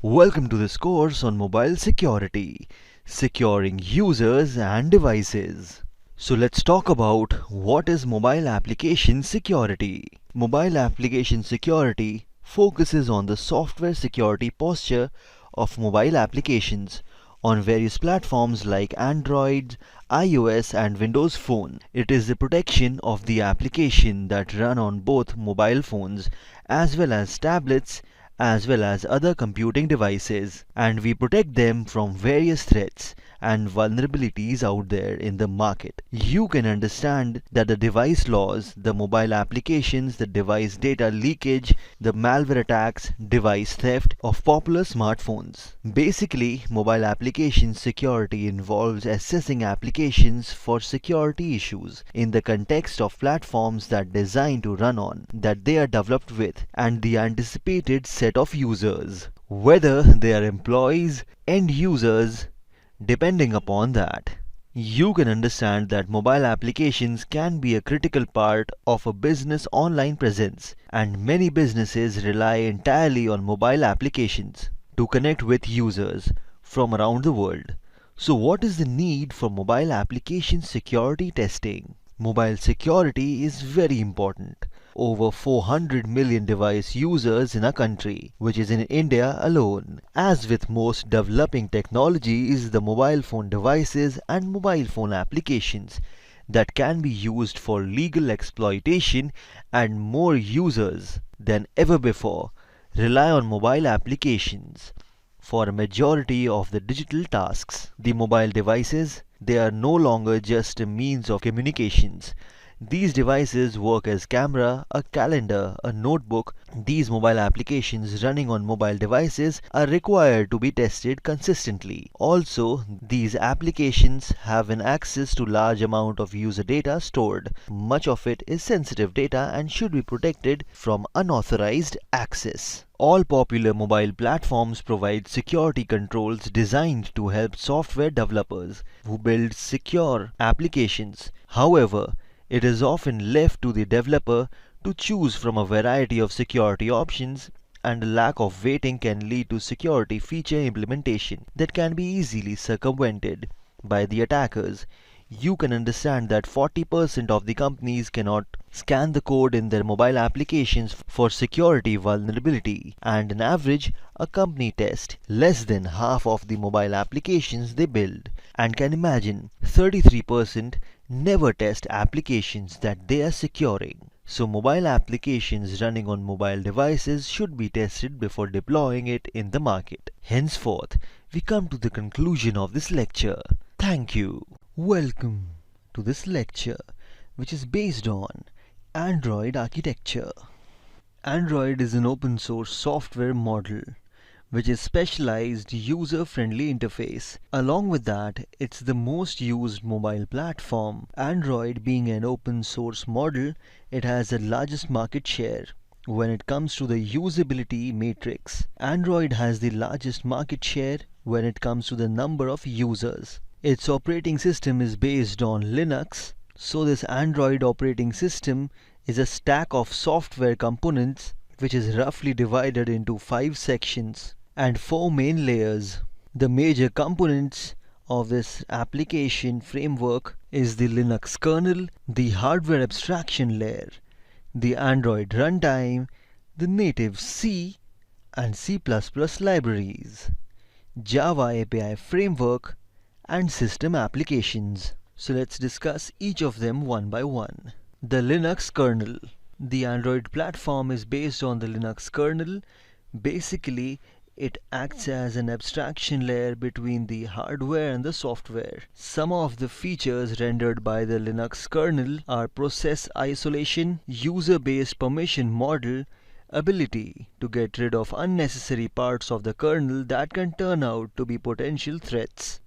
Welcome to this course on mobile security, securing users and devices. So let's talk about what is mobile application security. Mobile application security focuses on the software security posture of mobile applications on various platforms like Android, iOS and Windows Phone. It is the protection of the application that run on both mobile phones as well as tablets as well as other computing devices, and we protect them from various threats and vulnerabilities out there in the market. You can understand that the device loss, the mobile applications, the device data leakage, the malware attacks, device theft of popular smartphones. Basically, mobile application security involves assessing applications for security issues in the context of platforms that designed to run on, that they are developed with, and the anticipated set of users, whether they are employees, end users, depending upon that. You can understand that mobile applications can be a critical part of a business online presence, and many businesses rely entirely on mobile applications to connect with users from around the world. So what is the need for mobile application security testing? Mobile security is very important. Over 400 million device users in a country, which is in India alone. As with most developing technologies, the mobile phone devices and mobile phone applications that can be used for legal exploitation, and more users than ever before rely on mobile applications for a majority of the digital tasks. The mobile devices, they are no longer just a means of communications. These devices work as camera, a calendar, a notebook. These mobile applications running on mobile devices are required to be tested consistently. Also, these applications have an access to large amount of user data stored. Much of it is sensitive data and should be protected from unauthorized access. All popular mobile platforms provide security controls designed to help software developers who build secure applications. However, it is often left to the developer to choose from a variety of security options, and a lack of waiting can lead to security feature implementation that can be easily circumvented by the attackers. You can understand that 40% of the companies cannot scan the code in their mobile applications for security vulnerability, and on average, a company tests less than half of the mobile applications they build. And can imagine 33% never test applications that they are securing. So mobile applications running on mobile devices should be tested before deploying it in the market. Henceforth, we come to the conclusion of this lecture. Thank you. Welcome to this lecture, which is based on Android architecture. Android is an open source software model which is specialized user-friendly interface. Along with that, it's the most used mobile platform. Android being an open source model, it has the largest market share. When it comes to the usability matrix, Android has the largest market share when it comes to the number of users. Its operating system is based on Linux, so this Android operating system is a stack of software components which is roughly divided into 5 sections and 4 main layers. The major components of this application framework is the Linux kernel, the hardware abstraction layer, the Android runtime, the native C and C++ libraries, Java API framework, and system applications. So let's discuss each of them one by one. The Linux kernel. The Android platform is based on the Linux kernel. Basically, it acts as an abstraction layer between the hardware and the software. Some of the features rendered by the Linux kernel are process isolation, user-based permission model, ability to get rid of unnecessary parts of the kernel that can turn out to be potential threats.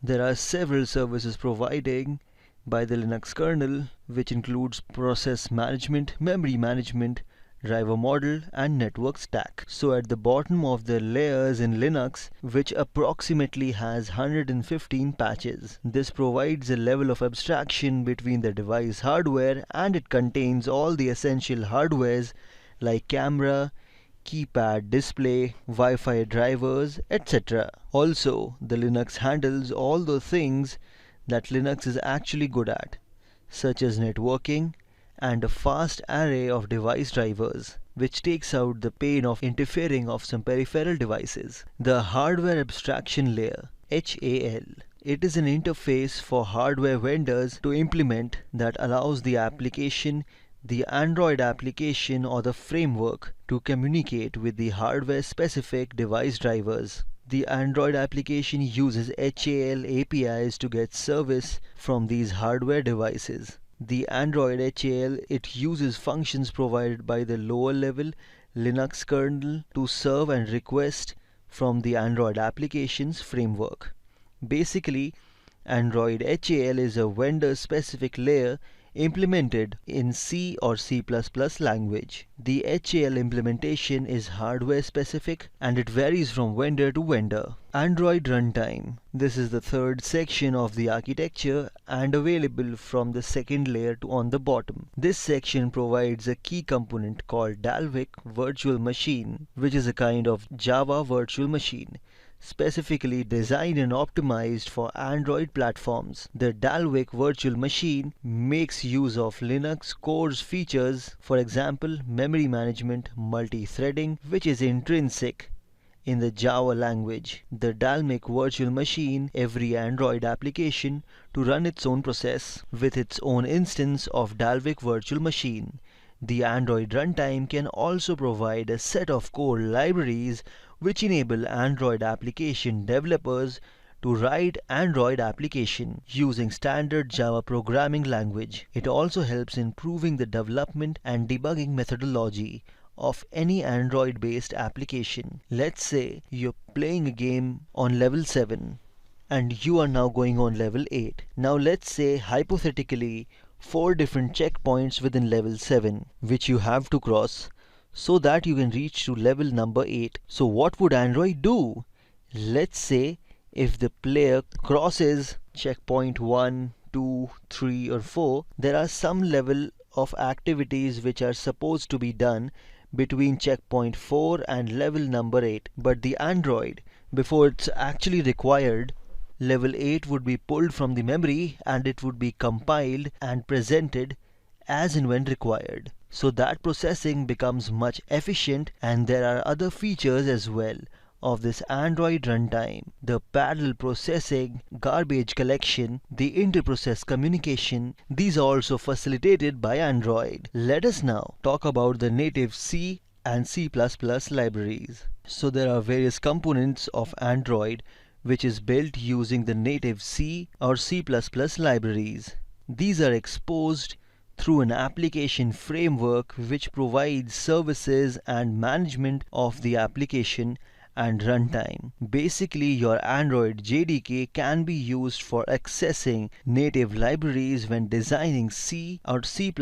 There are several services provided by the Linux kernel, which includes process management, memory management, driver model and network stack. So at the bottom of the layers in Linux, which approximately has 115 patches, this provides a level of abstraction between the device hardware, and it contains all the essential hardwares like camera, keypad display, Wi-Fi drivers, etc. Also, the Linux handles all the things that Linux is actually good at, such as networking and a vast array of device drivers, which takes out the pain of interfering of some peripheral devices. The hardware abstraction layer, HAL. It is an interface for hardware vendors to implement that allows the Android application or the framework to communicate with the hardware-specific device drivers. The Android application uses HAL APIs to get service from these hardware devices. The Android HAL, it uses functions provided by the lower level Linux kernel to serve and request from the Android applications framework. Basically, Android HAL is a vendor-specific layer implemented in C or C++ language. The HAL implementation is hardware specific and it varies from vendor to vendor. Android runtime. This is the third section of the architecture and available from the second layer to on the bottom. This section provides a key component called Dalvik virtual machine, which is a kind of Java virtual machine, specifically designed and optimized for Android platforms. The Dalvik virtual machine makes use of Linux core's features, for example, memory management, multi-threading, which is intrinsic in the Java language. The Dalvik virtual machine every Android application to run its own process with its own instance of Dalvik virtual machine. The Android runtime can also provide a set of core libraries which enable Android application developers to write Android application using standard Java programming language. It also helps in improving the development and debugging methodology of any Android-based application. Let's say you're playing a game on level 7 and you are now going on level 8. Now let's say hypothetically 4 different checkpoints within level 7 which you have to cross so that you can reach to level number 8. So what would Android do? Let's say if the player crosses checkpoint 1, 2, 3 or 4, there are some level of activities which are supposed to be done between checkpoint 4 and level number 8. But the Android, before it's actually required, level 8 would be pulled from the memory and it would be compiled and presented as and when required. So that processing becomes much efficient, and there are other features as well of this Android runtime. The parallel processing, garbage collection, the inter-process communication, these are also facilitated by Android. Let us now talk about the native C and C++ libraries. So there are various components of Android which is built using the native C or C++ libraries. These are exposed through an application framework which provides services and management of the application and runtime. Basically, your Android JDK can be used for accessing native libraries when designing C or C++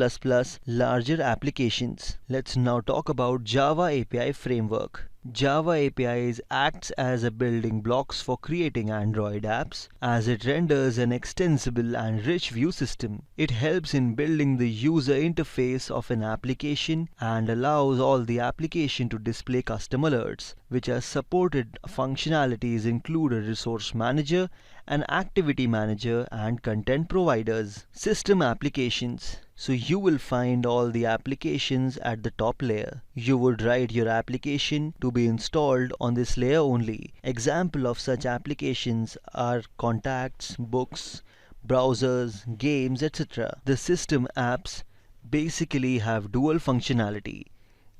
larger applications. Let's now talk about Java API framework. Java APIs acts as a building blocks for creating Android apps as it renders an extensible and rich view system. It helps in building the user interface of an application and allows all the application to display custom alerts, which are supported functionalities include a resource manager, an activity manager and content providers. System applications. So you will find all the applications at the top layer. You would write your application to be installed on this layer only. Example of such applications are contacts, books, browsers, games, etc. The system apps basically have dual functionality.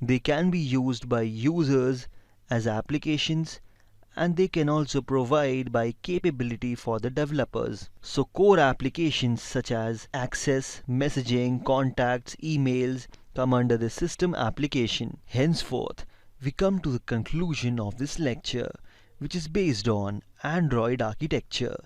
They can be used by users as applications and they can also provide by capability for the developers. So core applications such as access, messaging, contacts, emails come under the system application. Henceforth, we come to the conclusion of this lecture, which is based on Android architecture.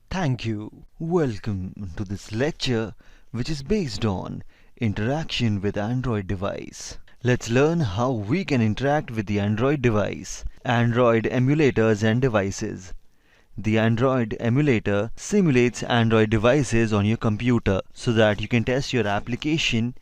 Thank you. Welcome to this lecture, which is based on interaction with Android device. Let's learn how we can interact with the Android device. Android emulators and devices. The Android emulator simulates Android devices on your computer so that you can test your application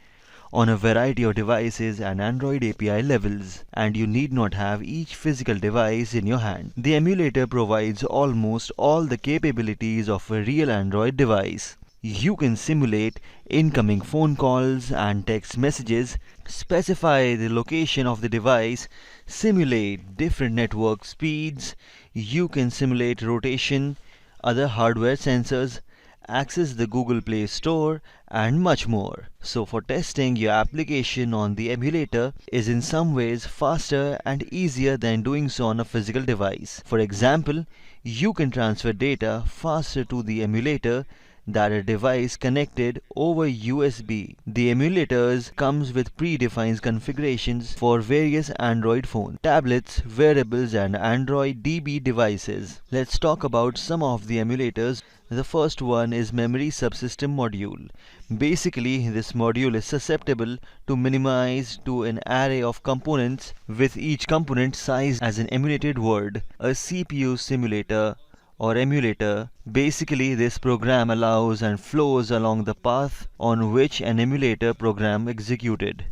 on a variety of devices and Android API levels, and you need not have each physical device in your hand. The emulator provides almost all the capabilities of a real Android device. You can simulate incoming phone calls and text messages, specify the location of the device, simulate different network speeds, you can simulate rotation, other hardware sensors, access the Google Play Store, and much more. So for testing your application on the emulator is in some ways faster and easier than doing so on a physical device. For example, you can transfer data faster to the emulator than a device connected over USB. The emulators comes with predefined configurations for various Android phones, tablets, wearables and Android DB devices. Let's talk about some of the emulators. The first one is Memory Subsystem Module. Basically, this module is susceptible to minimize to an array of components with each component sized as an emulated word. A CPU simulator or emulator. Basically, this program allows and flows along the path on which an emulator program executed.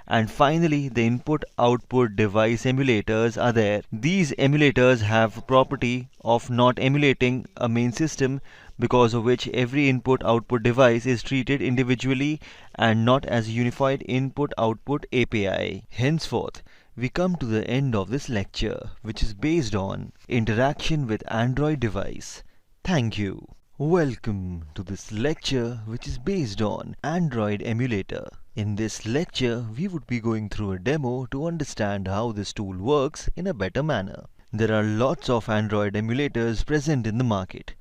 And finally, the input-output device emulators are there. These emulators have property of not emulating a main system, because of which every input-output device is treated individually and not as a unified input-output API. Henceforth, we come to the end of this lecture, which is based on interaction with Android device. Thank you. Welcome to this lecture, which is based on Android emulator. In this lecture, we would be going through a demo to understand how this tool works in a better manner. There are lots of Android emulators present in the market.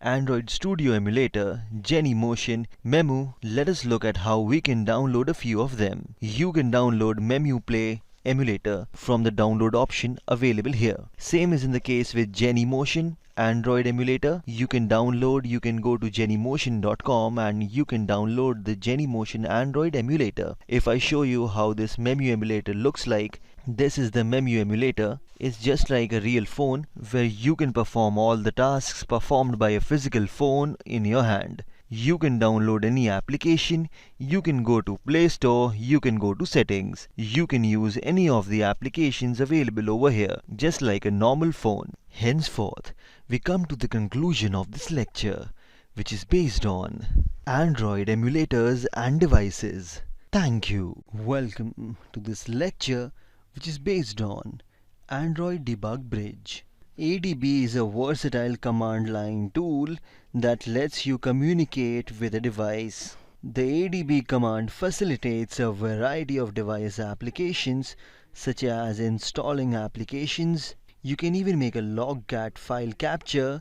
Android Studio Emulator, Genymotion, Memu. Let us look at how we can download a few of them. You can download Memu Play emulator from the download option available here. Same is in the case with Genymotion Android emulator. You can go to genymotion.com and you can download the Genymotion Android emulator. If I show you how this Memu emulator looks like, this is the Memu emulator. It's just like a real phone where you can perform all the tasks performed by a physical phone in your hand. You can download any application, you can go to Play Store, you can go to settings. You can use any of the applications available over here, just like a normal phone. Henceforth, we come to the conclusion of this lecture, which is based on Android emulators and devices. Thank you. Welcome to this lecture, which is based on Android Debug Bridge. ADB is a versatile command line tool that lets you communicate with a device. The ADB command facilitates a variety of device applications, such as installing applications. You can even make a logcat file capture.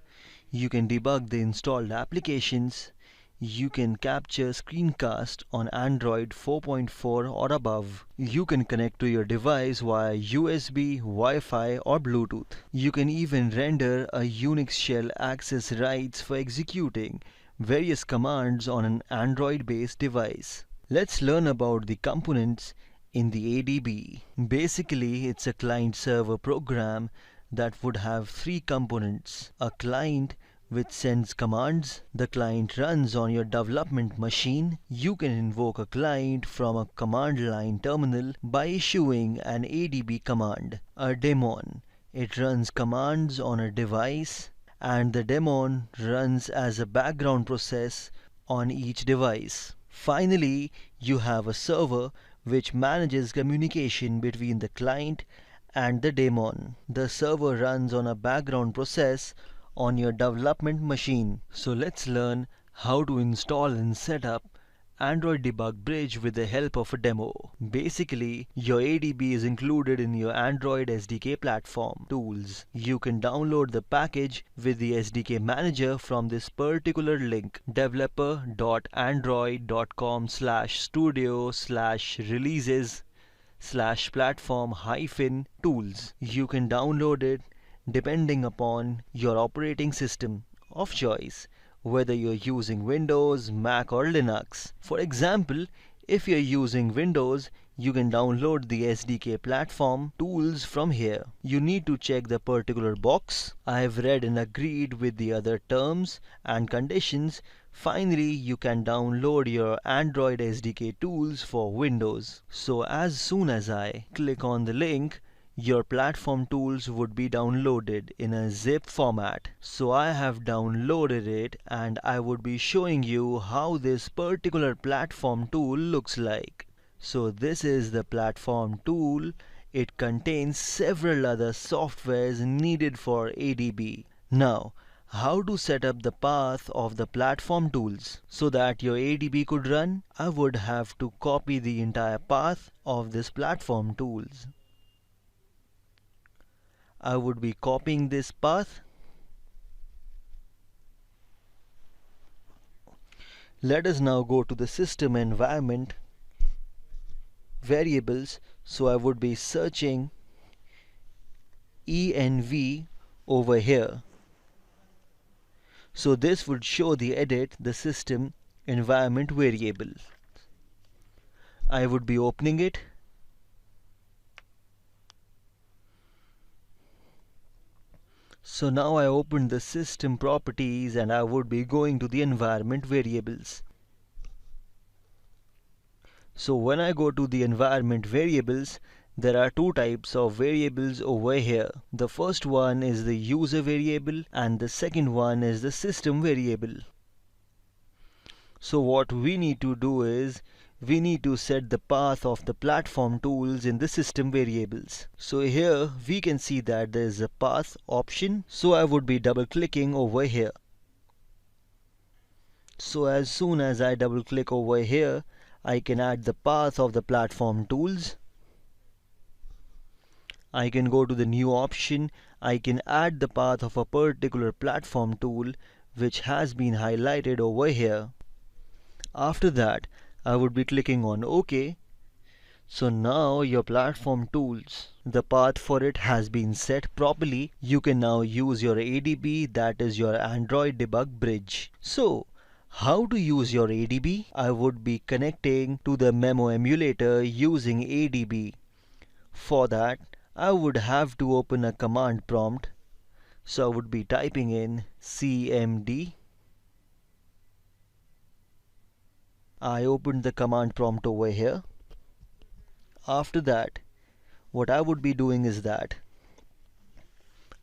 You can debug the installed applications. You can capture screencast on Android 4.4 or above. You can connect to your device via USB, Wi-Fi or Bluetooth. You can even render a Unix shell access rights for executing various commands on an Android-based device. Let's learn about the components in the ADB. Basically, it's a client-server program that would have three components: a client which sends commands. The client runs on your development machine. You can invoke a client from a command line terminal by issuing an ADB command. A daemon. It runs commands on a device, and the daemon runs as a background process on each device. Finally, you have a server which manages communication between the client and the daemon. The server runs on a background process on your development machine. So let's learn how to install and set up Android Debug Bridge with the help of a demo. Basically, your ADB is included in your Android SDK platform tools. You can download the package with the SDK manager from this particular link: developer.android.com/studio/releases/platform-tools. You can download it depending upon your operating system of choice, whether you're using Windows, Mac or Linux. For example, if you're using Windows, you can download the SDK platform tools from here. You need to check the particular box. I have read and agreed with the other terms and conditions Finally, you can download your Android SDK tools for Windows. So as soon as I click on the link, your platform tools would be downloaded in a zip format. So I have downloaded it and I would be showing you how this particular platform tool looks like. So this is the platform tool. It contains several other softwares needed for ADB. Now, how to set up the path of the platform tools so that your ADB could run? I would have to copy the entire path of this platform tools. I would be copying this path. Let us now go to the system environment variables. So I would be searching env over here. So this would show the edit the system environment variable. I would be opening it. So now I opened the system properties and I would be going to the environment variables. So when I go to the environment variables, there are two types of variables over here. The first one is the user variable and the second one is the system variable. So what we need to do is we need to set the path of the platform tools in the system variables. So here we can see that there is a path option. So I would be double clicking over here. So as soon as I double click over here, I can add the path of the platform tools. I can go to the new option. I can add the path of a particular platform tool which has been highlighted over here. After that, I would be clicking on OK. So now your platform tools, the path for it has been set properly. You can now use your ADB, that is your Android debug bridge. So how to use your ADB? I would be connecting to the Memo emulator using ADB. For that, I would have to open a command prompt. So I would be typing in cmd. I opened the command prompt over here. After that, what I would be doing is that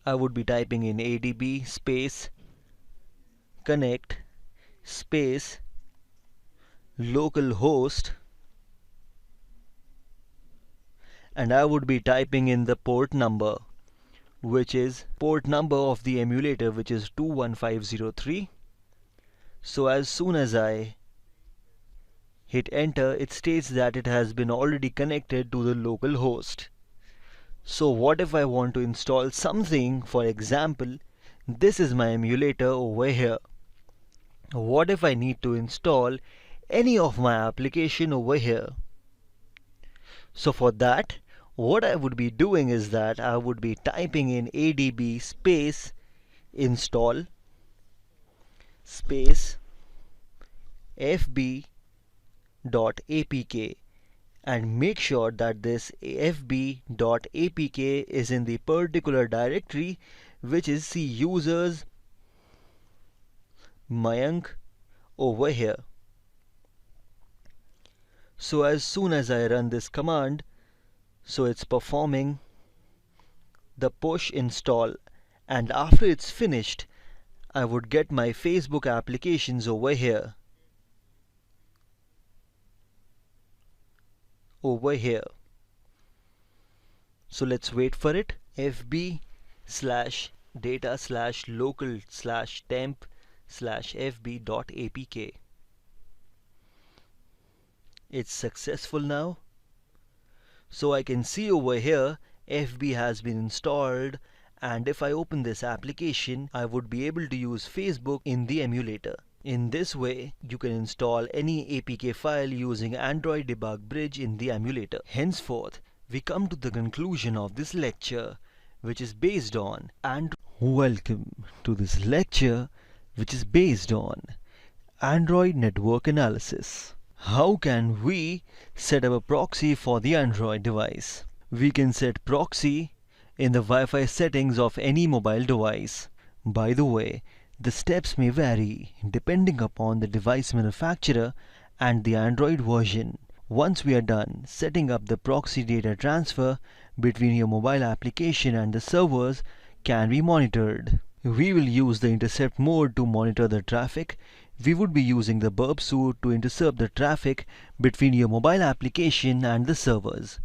I would be typing in adb space connect space localhost, and I would be typing in the port number, which is port number of the emulator, which is 21503. So as soon as I hit enter, it states that it has been already connected to the local host. So what if I want to install something? For example, this is my emulator over here. What if I need to install any of my application over here? So for that, what I would be doing is that I would be typing in adb space install space fb.apk and make sure that this fb.apk is in the particular directory, which is C users Mayank over here. So as soon as I run this command, so it's performing the push install, and after it's finished, I would get my Facebook applications over here. So let's wait for it. fb/data/local/temp/fb.apk. It's successful now. So I can see over here FB has been installed, and if I open this application, I would be able to use Facebook in the emulator. In this way, you can install any APK file using Android Debug Bridge in the emulator. Henceforth, we come to the conclusion of this lecture, which is based on Welcome to this lecture, which is based on Android network analysis. How can we set up a proxy for the Android device? We can set proxy in the Wi-Fi settings of any mobile device. By the way, The steps may vary depending upon the device manufacturer and the Android version. Once we are done setting up, the proxy data transfer between your mobile application and the servers can be monitored. We will use the intercept mode to monitor the traffic. We would be using the burp suite to intercept the traffic between your mobile application and the servers.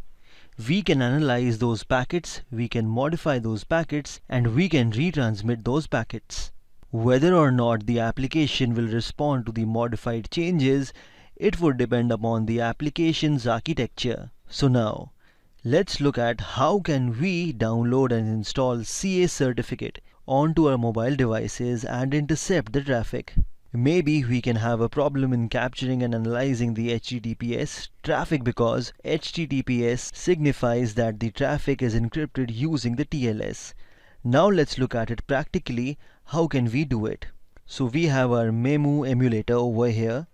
We can analyze those packets, we can modify those packets, and we can retransmit those packets. Whether or not the application will respond to the modified changes, it would depend upon the application's architecture. So now, let's look at how can we download and install CA certificate onto our mobile devices and intercept the traffic. Maybe we can have a problem in capturing and analyzing the HTTPS traffic because HTTPS signifies that the traffic is encrypted using the TLS. Now let's look at it practically. How can we do it? So we have our Memu emulator over here.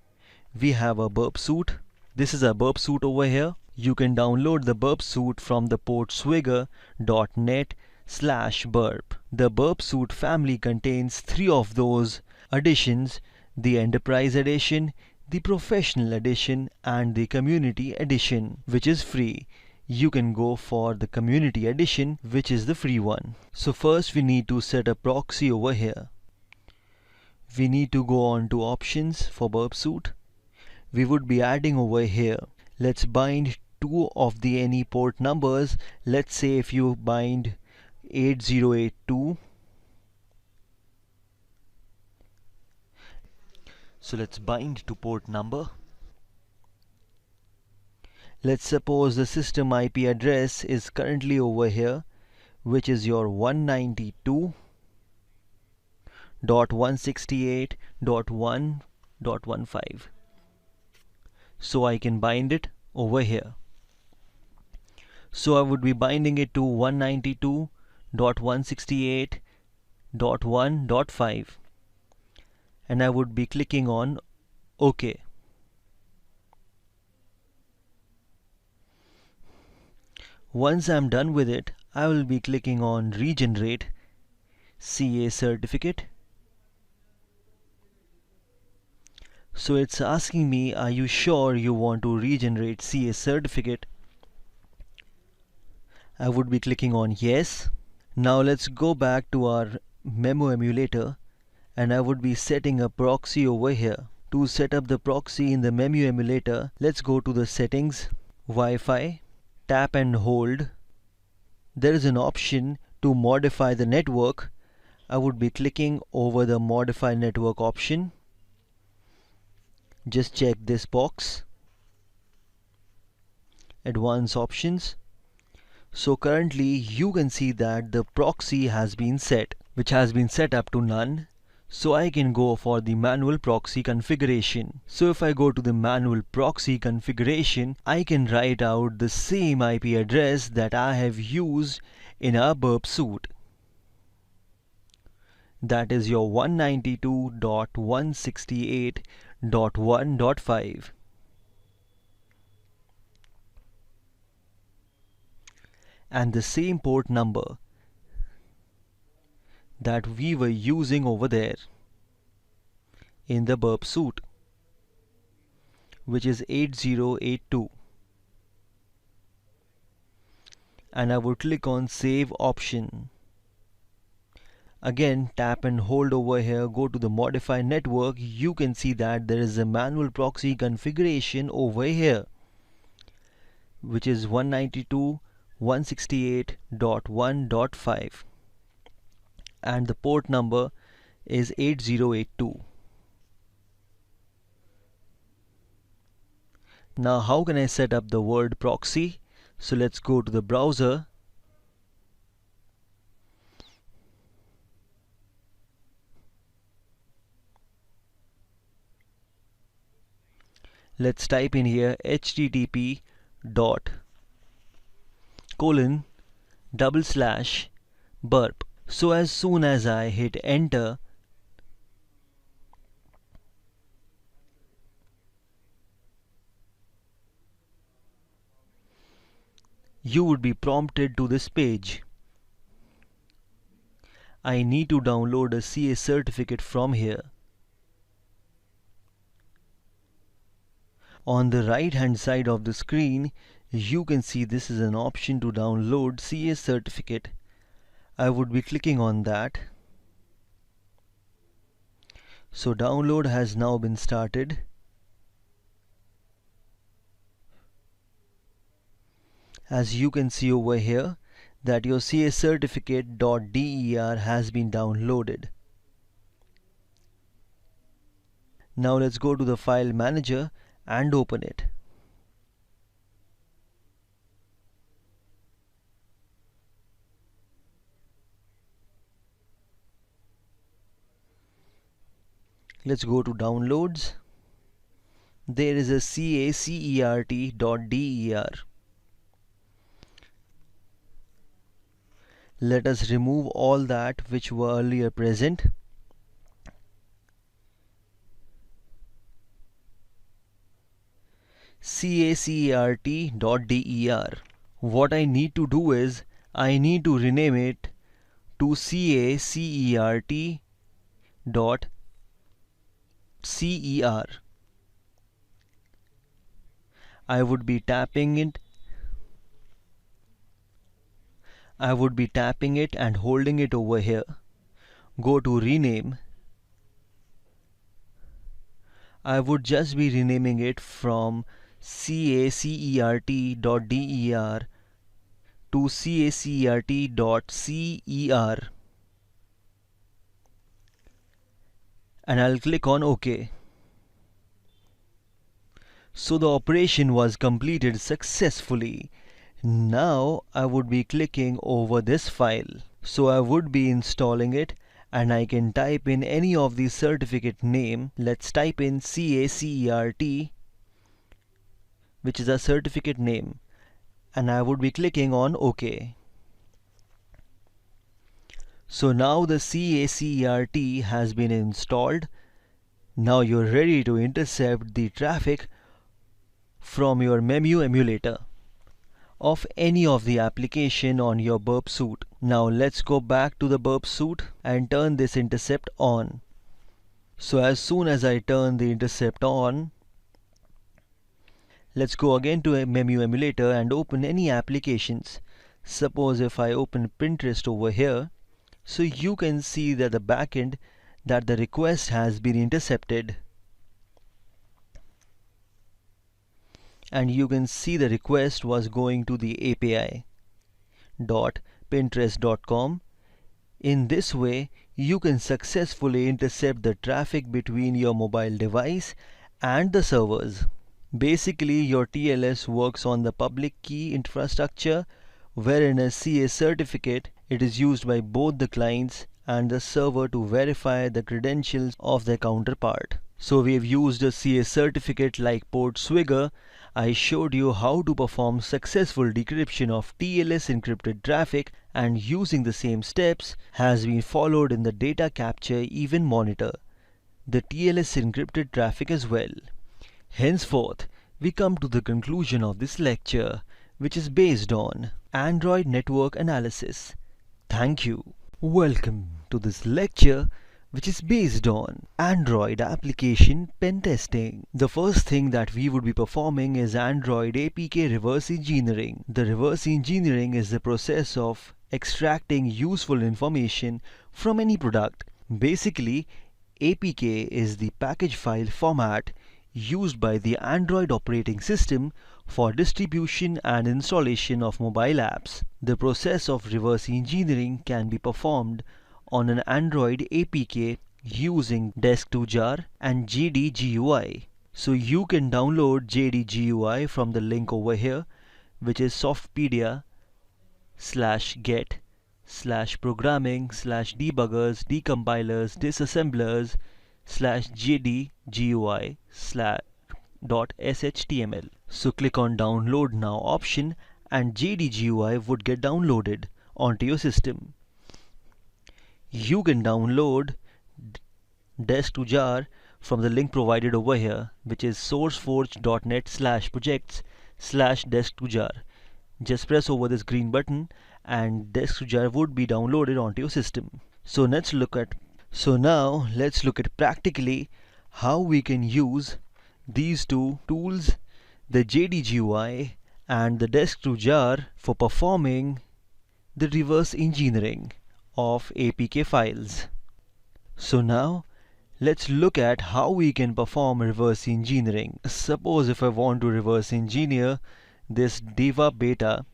We have a burp suite. This is a burp suite over here. You can download the burp suite from the port swigger.net/burp. The burp suite family contains 3 of those editions: the Enterprise Edition, the Professional Edition, and the Community Edition, which is free. You can go for the Community Edition, which is the free one. So first we need to set a proxy over here. We need to go on to options for burp suite. We would be adding over here. Let's bind 2 of the any port numbers. Let's say if you bind 8082. So let's bind to port number. Let's suppose the system IP address is currently over here, which is your 192.168.1.15. So I can bind it over here. So I would be binding it to 192.168.1.5 and I would be clicking on OK. Once I'm done with it, I will be clicking on Regenerate CA certificate. So it's asking me, are you sure you want to regenerate CA certificate? I would be clicking on yes. Now let's go back to our Memo emulator and I would be setting a proxy over here. To set up the proxy in the Memu emulator, let's go to the settings, Wi-Fi, tap and hold. There is an option to modify the network. I would be clicking over the modify network option. Just check this box. Advanced options. So currently you can see that the proxy has been set, which has been set up to none. So I can go for the manual proxy configuration. So if I go to the manual proxy configuration, I can write out the same IP address that I have used in our burp suite. That is your 192.168.1.5. And the same port number that we were using over there in the burp suite, which is 8082. And I would click on save option. Again, tap and hold over here, go to the modify network. You can see that there is a manual proxy configuration over here, which is 192.168.1.5 and the port number is 8082. Now how can I set up the word proxy? So let's go to the browser. Let's type in here http://burp. So as soon as I hit enter, you would be prompted to this page. I need to download a CA certificate from here. On the right hand side of the screen, you can see this is an option to download CA certificate. I would be clicking on that. So download has now been started. As you can see over here that your CA certificate.der has been downloaded. Now let's go to the file manager and open it. Let's go to downloads. There is a cacert.der. Let us remove all that which were earlier present. cacert.der. What I need to do is I need to rename it to cacert.cer. I would be tapping it and holding it over here. Go to rename. I would just be renaming it from cacert.der to cacert.cer, and I'll click on OK. So the operation was completed successfully. Now I would be clicking over this file. So I would be installing it, and I can type in any of the certificate name. Let's type in CACERT, which is a certificate name, and I would be clicking on OK. So now the CACERT has been installed. Now you're ready to intercept the traffic from your MEMU emulator of any of the application on your burp suite. Now let's go back to the burp suite and turn this intercept on. So as soon as I turn the intercept on, let's go again to a MEMU emulator and open any applications. Suppose if I open Pinterest over here, so you can see that the backend that the request has been intercepted. And you can see the request was going to the api.pinterest.com. In this way, you can successfully intercept the traffic between your mobile device and the servers. Basically, your TLS works on the public key infrastructure, wherein a CA certificate, it is used by both the clients and the server to verify the credentials of their counterpart. So we have used a CA certificate like port swigger. I showed you how to perform successful decryption of TLS encrypted traffic, and using the same steps has been followed in the data capture event monitor, the TLS encrypted traffic as well. Henceforth, we come to the conclusion of this lecture, which is based on Android network analysis. Thank you. Welcome to this lecture, which is based on Android application pen testing. The first thing that we would be performing is Android APK reverse engineering. The reverse engineering is the process of extracting useful information from any product. Basically, APK is the package file format used by the Android operating system for distribution and installation of mobile apps. The process of reverse engineering can be performed on an Android APK using desk2jar and JDGUI. So you can download JDGUI from the link over here, which is softpedia/get/programming/debuggers decompilers disassemblers /JDGUI/.html. So click on download now option and JDGUI would get downloaded onto your system. You can download desk2jar from the link provided over here, which is sourceforge.net/projects/desk2jar. Just press over this green button and desk2jar would be downloaded onto your system. So now let's look at practically how we can use these two tools, the JDGUI and the desk to jar, for performing the reverse engineering of APK files. So now let's look at how we can perform reverse engineering. Suppose if I want to reverse engineer this diva beta.apk,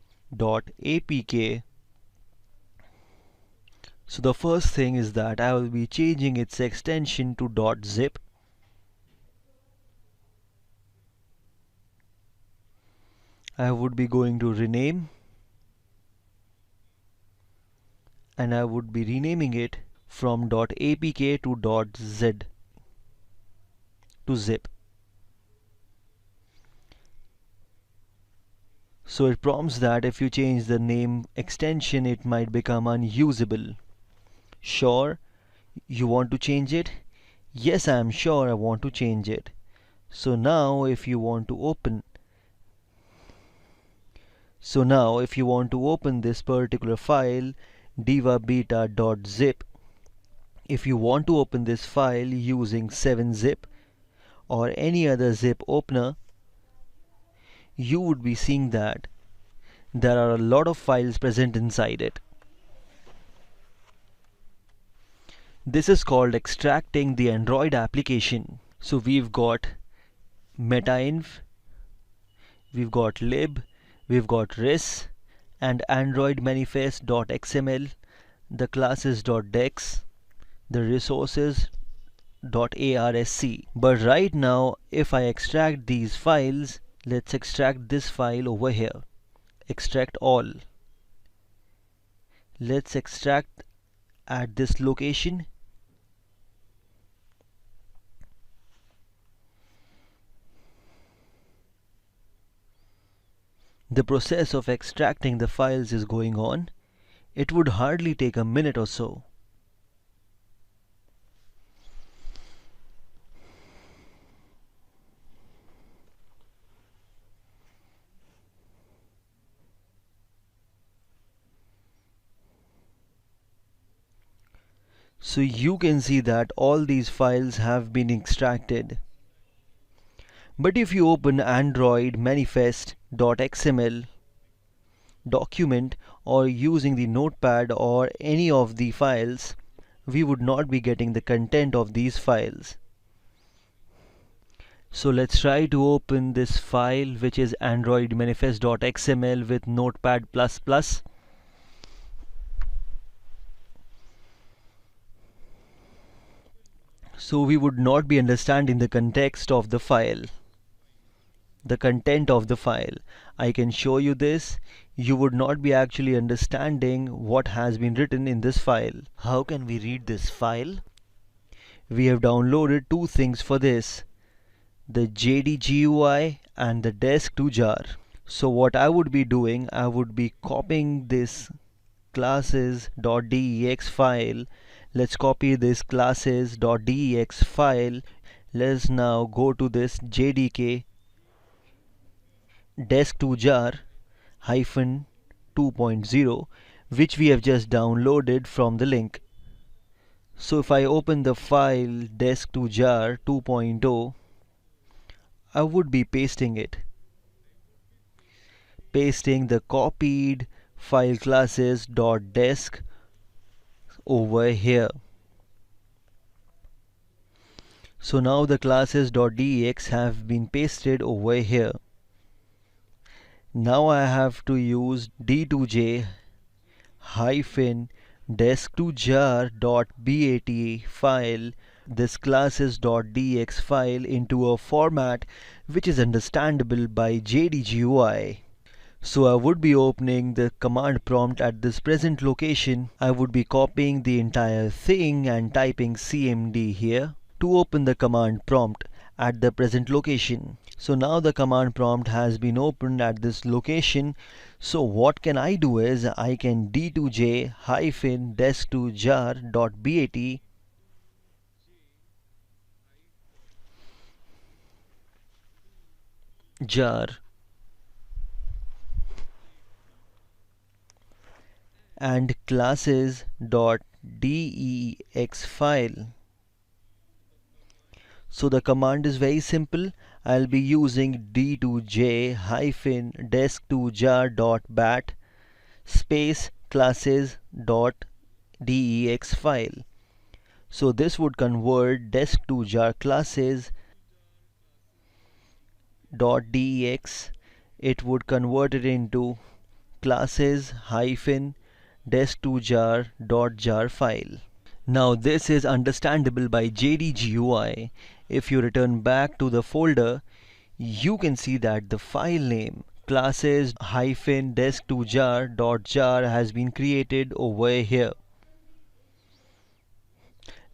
so the first thing is that I will be changing its extension to .zip. I would be going to rename, and I would be renaming it from .apk to .z to zip. So it prompts that if you change the name extension, it might become unusable. Sure, you want to change it? Yes, I am sure I want to change it. So now if you want to open this particular file, diva beta.zip, if you want to open this file using 7-zip or any other zip opener, you would be seeing that there are a lot of files present inside it. This is called extracting the Android application. So we've got metainf, we've got lib, we've got res, and Android manifest.xml, the classes.dex, the resources.arsc. But right now, if I extract these files, let's extract this file over here. Extract all. Let's extract at this location. The process of extracting the files is going on. It would hardly take a minute or so. So you can see that all these files have been extracted. But if you open Android manifest.xml document or using the notepad or any of the files, we would not be getting the content of these files. So let's try to open this file, which is Android manifest.xml with notepad++. So we would not be understanding the context of the file, the content of the file. I can show you this. You would not be actually understanding what has been written in this file. How can we read this file? We have downloaded two things for this, the JDGUI and the desk to jar. So what I would be doing, I would be copying this classes.dex file. Let's copy this classes.dex file. Let's now go to this JDK desk to jar hyphen 2.0, which we have just downloaded from the link. So if I open the file desk to jar 2.0, I would be pasting the copied file classes.desk over here. So now the classes.dex have been pasted over here. Now I have to use d2j hyphen desk to jar.bat file this classes.dx file into a format which is understandable by JDGUI. So I would be opening the command prompt at this present location. I would be copying the entire thing and typing cmd here to open the command prompt at the present location. So now the command prompt has been opened at this location. So what can I do is I can d2j hyphen desk to jar.bat jar and classes dot .dex file. So the command is very simple. I'll be using d2j-desk2jar.bat space classes.dex file. So this would convert desk2jar classes.dex. It would convert it into classes-desk2jar.jar file. Now this is understandable by JDGUI. If you return back to the folder, you can see that the file name classes-desk2jar.jar has been created over here.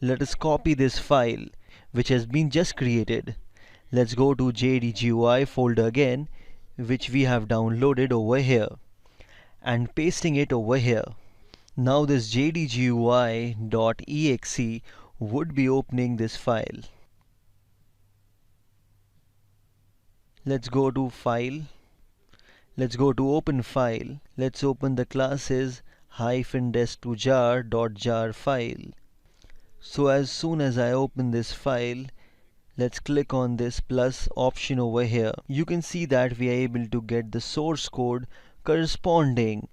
Let us copy this file which has been just created. Let's go to JDGUI folder again, which we have downloaded over here, and pasting it over here. Now this jdgui.exe would be opening this file. Let's go to file. Let's go to open file. Let's open the classes-desk2jar.jar file. So as soon as I open this file, let's click on this plus option over here. You can see that we are able to get the source code corresponding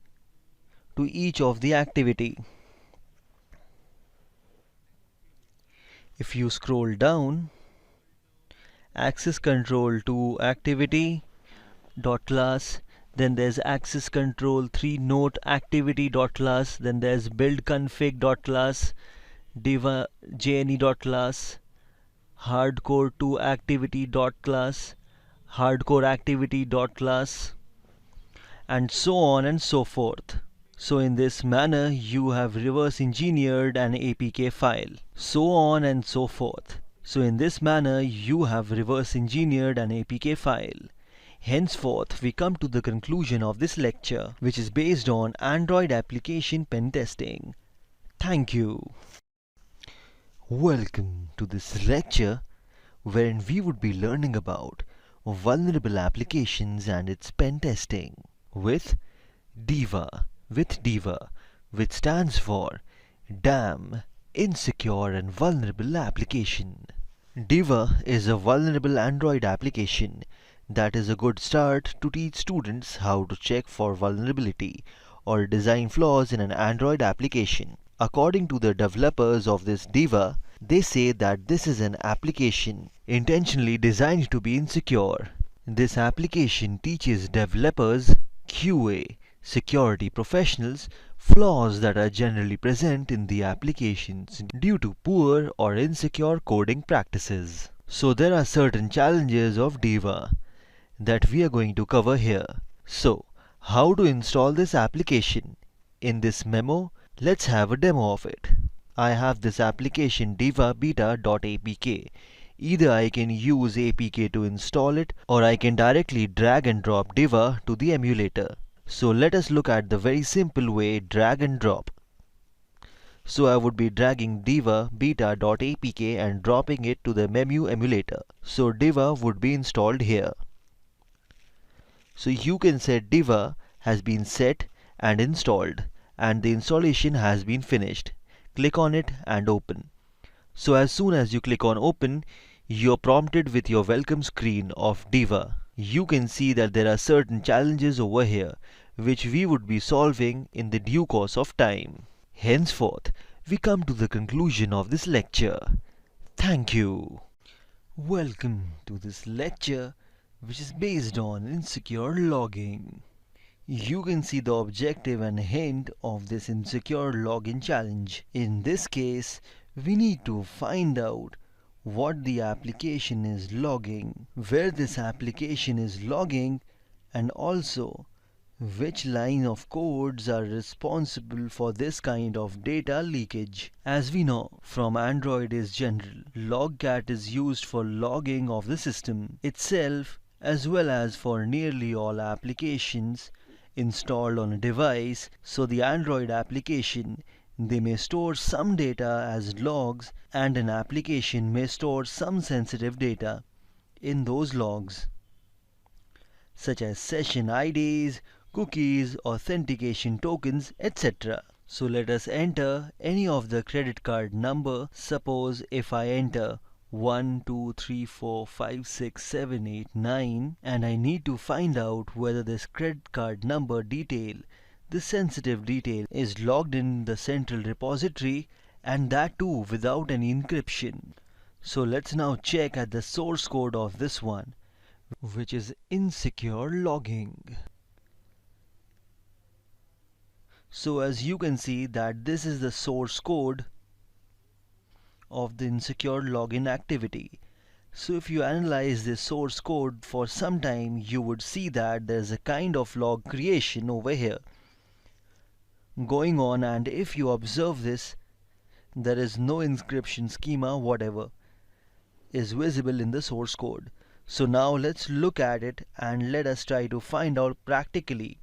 to each of the activity. If you scroll down, access control to activity dot class, then there's access control 3 note activity dot class, then there's build config dot class, diva jne dot class, hardcore 2 activity dot class, hardcore activity dot class, and so on and so forth. So in this manner you have reverse engineered an APK file, so on and so forth. So in this manner you have reverse engineered an APK file. Henceforth we come to the conclusion of this lecture, which is based on Android application pen testing. Thank you. Welcome to this lecture wherein we would be learning about vulnerable applications and its pen testing with DIVA, which stands for Damn Insecure and Vulnerable Application. DIVA is a vulnerable Android application that is a good start to teach students how to check for vulnerability or design flaws in an Android application. According to the developers of this DIVA, they say that this is an application intentionally designed to be insecure. This application teaches developers, QA, security professionals, flaws that are generally present in the applications due to poor or insecure coding practices. So there are certain challenges of DIVA that we are going to cover here. So, how to install this application? In this memo, let's have a demo of it. I have this application diva beta.apk. Either I can use APK to install it, or I can directly drag and drop diva to the emulator. So let us look at the very simple way drag and drop. So I would be dragging diva beta.apk and dropping it to the memu emulator. So diva would be installed here. So you can set diva has been set and installed, and the installation has been finished. Click on it and open. So as soon as you click on open, you're prompted with your welcome screen of diva. You can see that there are certain challenges over here which we would be solving in the due course of time. Henceforth, we come to the conclusion of this lecture. Thank you. Welcome to this lecture, which is based on insecure logging. You can see the objective and hint of this insecure login challenge. In this case, we need to find out what the application is logging, where this application is logging, and also which line of codes are responsible for this kind of data leakage. As we know from Android is general, logcat is used for logging of the system itself as well as for nearly all applications installed on a device. So the Android application, they may store some data as logs, and an application may store some sensitive data in those logs, such as session IDs, cookies, authentication tokens, etc. So let us enter any of the credit card number. Suppose if I enter 1, 2, 3, 4, 5, 6, 7, 8, 9, and I need to find out whether this credit card number detail, this sensitive detail, is logged in the central repository, and that too without any encryption. So let's now check at the source code of this one, which is insecure logging. So as you can see that this is the source code of the insecure login activity. So if you analyze this source code for some time, you would see that there's a kind of log creation over here going on, and if you observe this, there is no encryption schema whatever is visible in the source code. So now let's look at it and let us try to find out practically.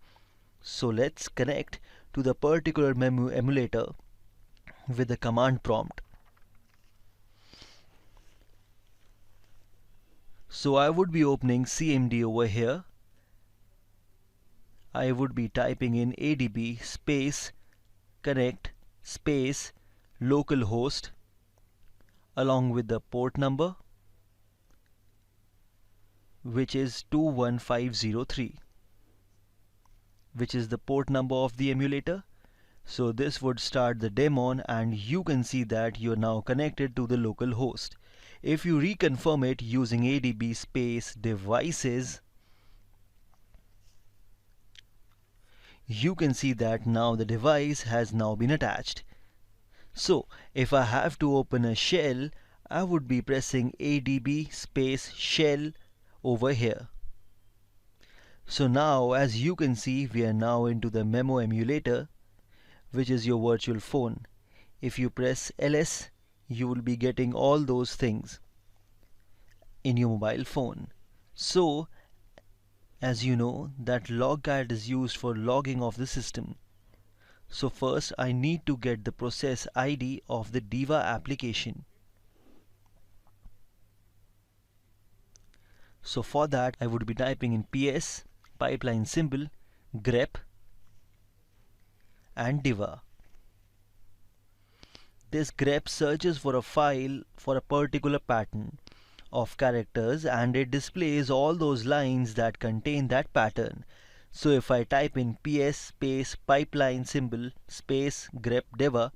So let's connect to the particular memo emulator with the command prompt. So I would be opening CMD over here. I would be typing in adb space connect space localhost along with the port number, which is 21503, which is the port number of the emulator. So this would start the daemon, and you can see that you're now connected to the local host. If you reconfirm it using adb space devices, you can see that now the device has now been attached. So if I have to open a shell, I would be pressing adb space shell over here. So now as you can see, we are now into the memo emulator, which is your virtual phone. If you press ls, you will be getting all those things in your mobile phone. So as you know that logcat is used for logging of the system. So first I need to get the process ID of the Diva application. So for that I would be typing in ps pipeline symbol grep and Diva. This grep searches for a file for a particular pattern of characters, and it displays all those lines that contain that pattern. So if I type in ps space pipeline symbol space grep diva,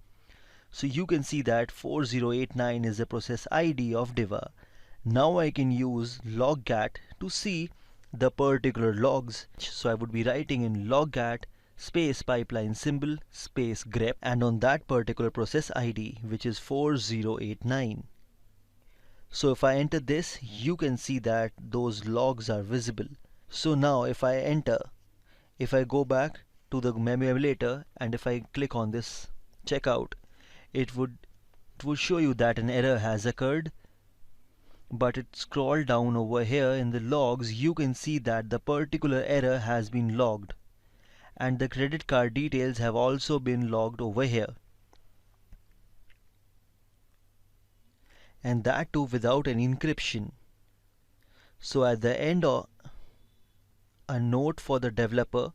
so you can see that 4089 is the process ID of Diva. Now I can use logcat to see the particular logs. So I would be writing in logcat space pipeline symbol space grep and on that particular process ID, which is 4089. So if I enter this, you can see that those logs are visible. So now if I go back to the memo emulator, and if I click on this checkout, it would show you that an error has occurred. But it scroll down over here in the logs, you can see that the particular error has been logged, and the credit card details have also been logged over here, and that too without any encryption. So at the end, a note for the developer,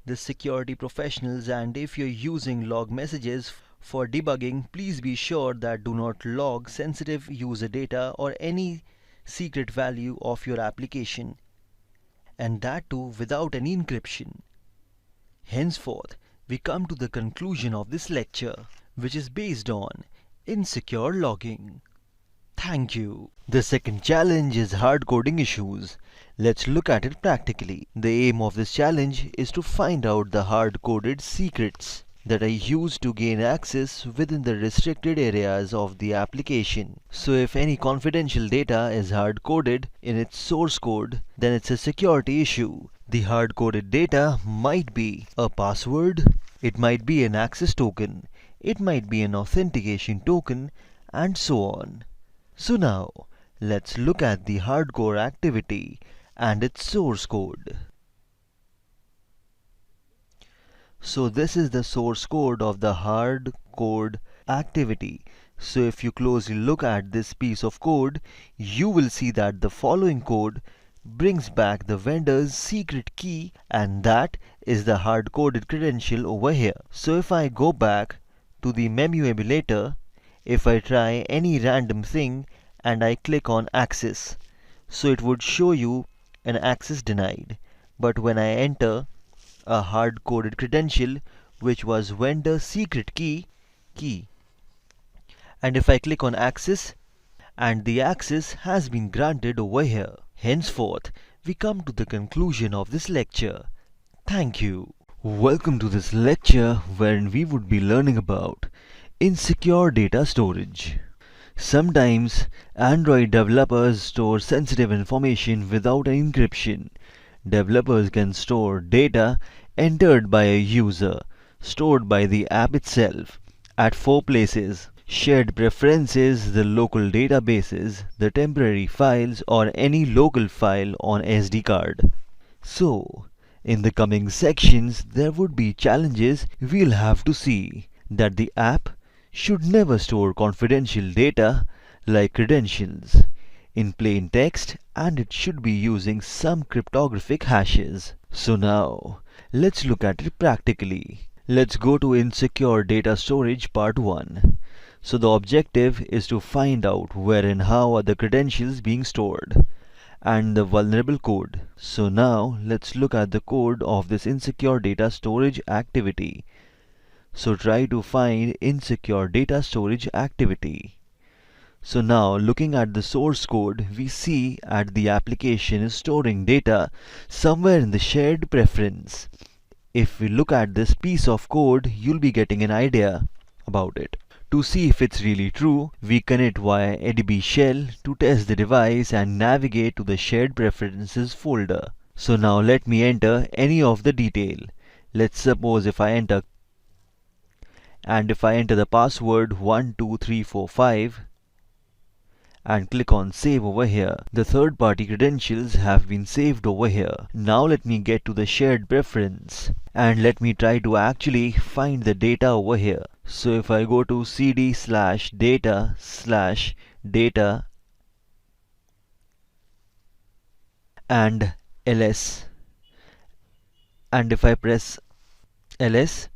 the security professionals, and if you're using log messages for debugging, please be sure that do not log sensitive user data or any secret value of your application, and that too without any encryption. Henceforth, we come to the conclusion of this lecture, which is based on insecure logging. Thank you. The second challenge is hard coding issues. Let's look at it practically. The aim of this challenge is to find out the hard coded secrets that are used to gain access within the restricted areas of the application. So if any confidential data is hard coded in its source code, then it's a security issue. The hard coded data might be a password, it might be an access token, it might be an authentication token, and so on. So now, let's look at the hardcore activity and its source code. So this is the source code of the hard code activity. So if you closely look at this piece of code, you will see that the following code brings back the vendor's secret key, and that is the hard-coded credential over here. So if I go back to the Memu emulator, if I try any random thing and I click on access, so it would show you an access denied. But when I enter a hard-coded credential, which was vendor secret key, and if I click on access, and the access has been granted over here. Henceforth, we come to the conclusion of this lecture. Thank you. Welcome to this lecture wherein we would be learning about insecure data storage. Sometimes Android developers store sensitive information without an encryption. Developers can store data entered by a user, stored by the app itself, at 4 places: shared preferences, the local databases, the temporary files, or any local file on SD card. So, in the coming sections, there would be challenges we'll have to see. That the app should never store confidential data like credentials in plain text, and it should be using some cryptographic hashes. So now, let's look at it practically. Let's go to Insecure Data Storage Part 1. So the objective is to find out where and how are the credentials being stored and the vulnerable code. So now let's look at the code of this insecure data storage activity. So try to find insecure data storage activity. So now looking at the source code, we see that the application is storing data somewhere in the shared preference. If we look at this piece of code, you'll be getting an idea about it. To see if it's really true, we connect via ADB shell to test the device and navigate to the shared preferences folder. So now let me enter any of the detail. Let's suppose if I enter the password 12345 and click on save over here, the third party credentials have been saved over here. Now let me get to the shared preference and let me try to actually find the data over here. So if I go to cd/data/data and ls, and if I press ls,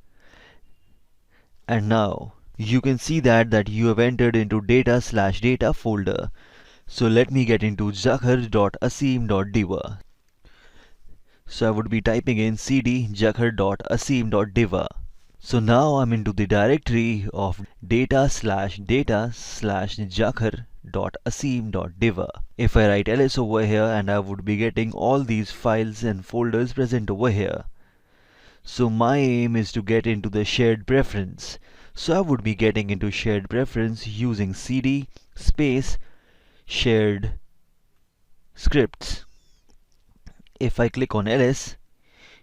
and now you can see that you have entered into data/data folder. So let me get into jakhar.asim.diva. So I would be typing in cd jakhar.asim.diva. So now I'm into the directory of data/data/jakhar.asim.diva. If I write ls over here, and I would be getting all these files and folders present over here. So my aim is to get into the shared preference. So I would be getting into shared preference using cd space shared scripts. If I click on ls,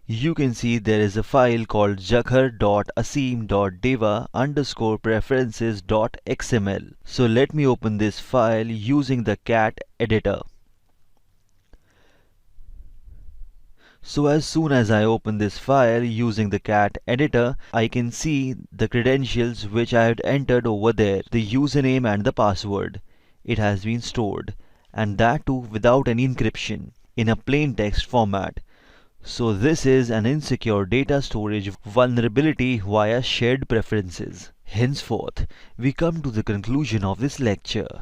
you can see there is a file called jakhar.asim.diva_preferences.xml. So let me open this file using the cat editor. So as soon as I open this file using the cat editor, I can see the credentials which I had entered over there, the username and the password. It has been stored, and that too without any encryption, in a plain text format. So this is an insecure data storage vulnerability via shared preferences. Henceforth, we come to the conclusion of this lecture.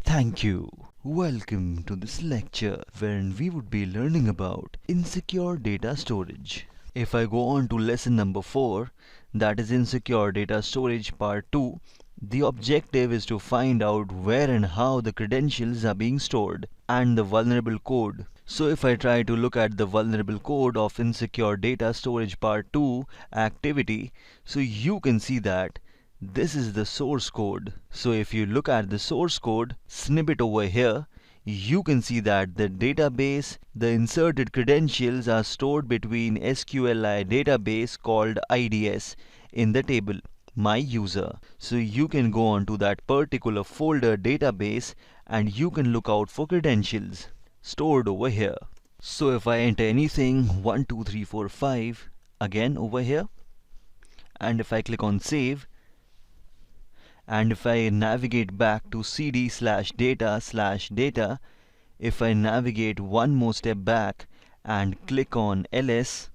Thank you. Welcome to this lecture wherein we would be learning about insecure data storage. If I go on to lesson number 4, that is insecure data storage part 2, the objective is to find out where and how the credentials are being stored and the vulnerable code. So if I try to look at the vulnerable code of insecure data storage part 2 activity, so you can see that this is the source code. So if you look at the source code snippet over here, you can see that the database, the inserted credentials are stored between SQLi database called IDS in the table my user. So you can go on to that particular folder database and you can look out for credentials stored over here. So if I enter anything 12345 again over here, and if I click on save, and if I navigate back to cd/data/data, If I navigate one more step back and click on ls,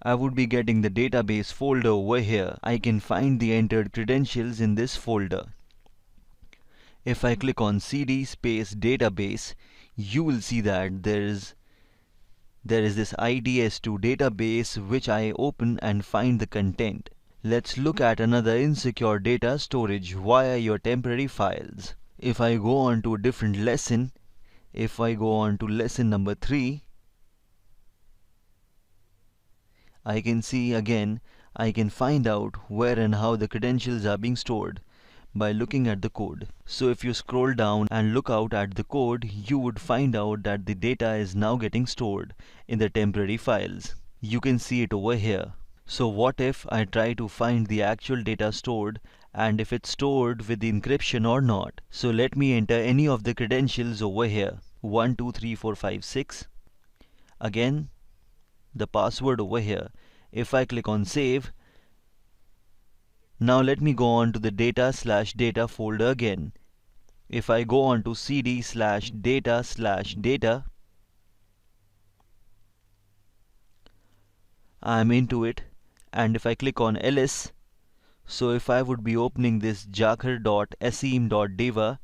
I would be getting the database folder over here. I can find the entered credentials in this folder. If I click on cd space database, you will see that there is this IDS2 database which I open and find the content. Let's look at another insecure data storage via your temporary files. If I go on to a different lesson, if I go on to lesson number 3, I can see again, I can find out where and how the credentials are being stored by looking at the code. So if you scroll down and look out at the code, you would find out that the data is now getting stored in the temporary files. You can see it over here. So what if I try to find the actual data stored and if it's stored with the encryption or not? So let me enter any of the credentials over here. 1 2 3 4 5 6. Again, the password over here. If I click on save, now let me go on to the data/data folder again. If I go on to cd/data/data, I'm into it, and if I click on ls, so if I would be opening this jakhar.asim.deva,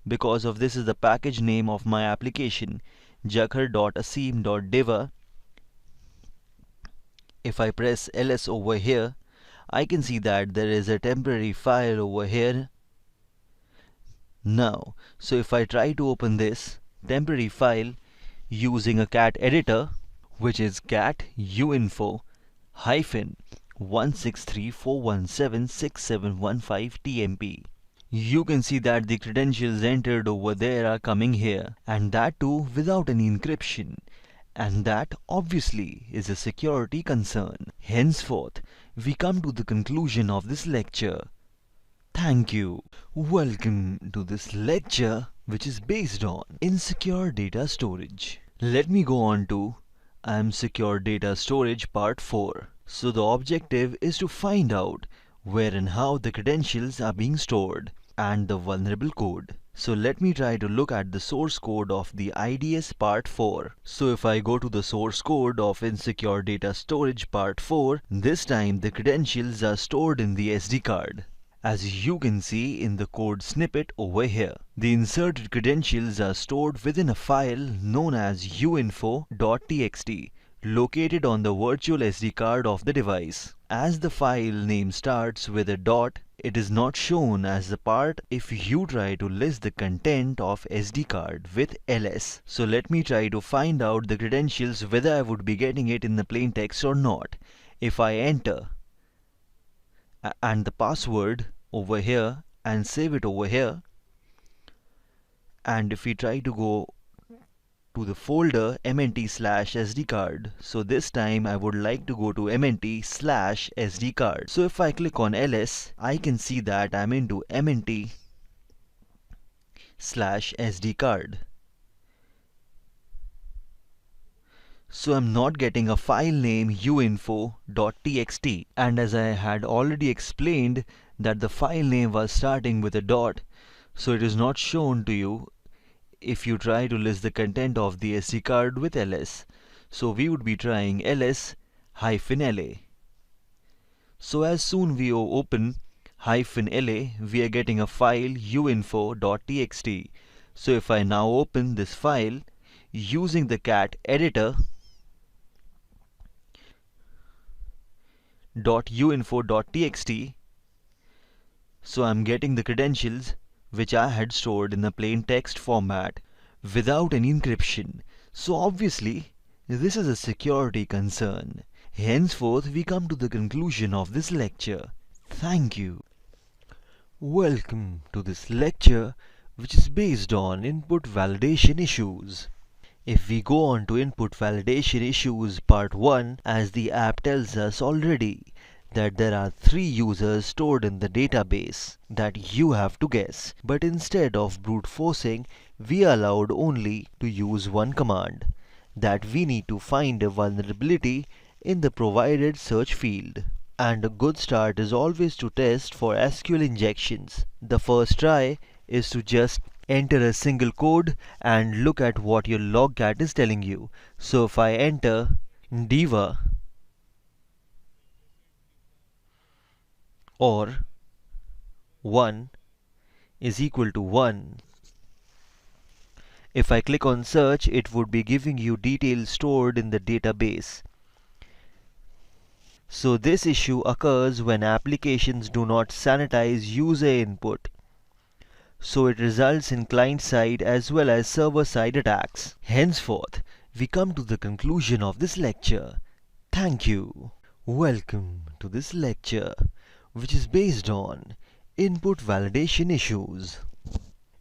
because of this is the package name of my application, jakhar.asim.deva. If I press ls over here, I can see that there is a temporary file over here now. So if I try to open this temporary file using a cat editor, which is cat uinfo hyphen 16341767115 tmp, you can see that the credentials entered over there are coming here, and that too without any encryption. And that obviously is a security concern. Henceforth, we come to the conclusion of this lecture. Thank you. Welcome to this lecture which is based on insecure data storage. Let me go on to secure data storage part 4. So the objective is to find out where and how the credentials are being stored and the vulnerable code. So let me try to look at the source code of the IDS part 4. So if I go to the source code of insecure data storage part 4, this time the credentials are stored in the SD card. As you can see in the code snippet over here, the inserted credentials are stored within a file known as uinfo.txt, located on the virtual SD card of the device. As the file name starts with a dot, it is not shown as the part if you try to list the content of SD card with ls. So let me try to find out the credentials whether I would be getting it in the plain text or not. If I enter and the password over here and save it over here, and if we try to go to the folder mnt/sd card, so this time I would like to go to mnt/sd card. So if I click on ls, I can see that I'm into mnt/sd card. So I'm not getting a file name uinfo.txt, and as I had already explained that the file name was starting with a dot, so it is not shown to you if you try to list the content of the SD card with ls. So we would be trying ls-la. So as soon we open -la, we are getting a file uinfo.txt. So if I now open this file using the cat editor .uinfo.txt, so I'm getting the credentials which I had stored in the plain text format without any encryption. So obviously this is a security concern. Henceforth we come to the conclusion of this lecture. Thank you. Welcome to this lecture which is based on input validation issues. If we go on to input validation issues part 1, as the app tells us already that there are 3 users stored in the database that you have to guess, but instead of brute forcing, we are allowed only to use one command, that we need to find a vulnerability in the provided search field. And a good start is always to test for SQL injections. The first try is to just enter a single code and look at what your logcat is telling you. So if I enter diva or 1 is equal to 1, if I click on search, it would be giving you details stored in the database. So this issue occurs when applications do not sanitize user input. So it results in client-side as well as server-side attacks. Henceforth, we come to the conclusion of this lecture. Thank you. Welcome to this lecture, which is based on input validation issues.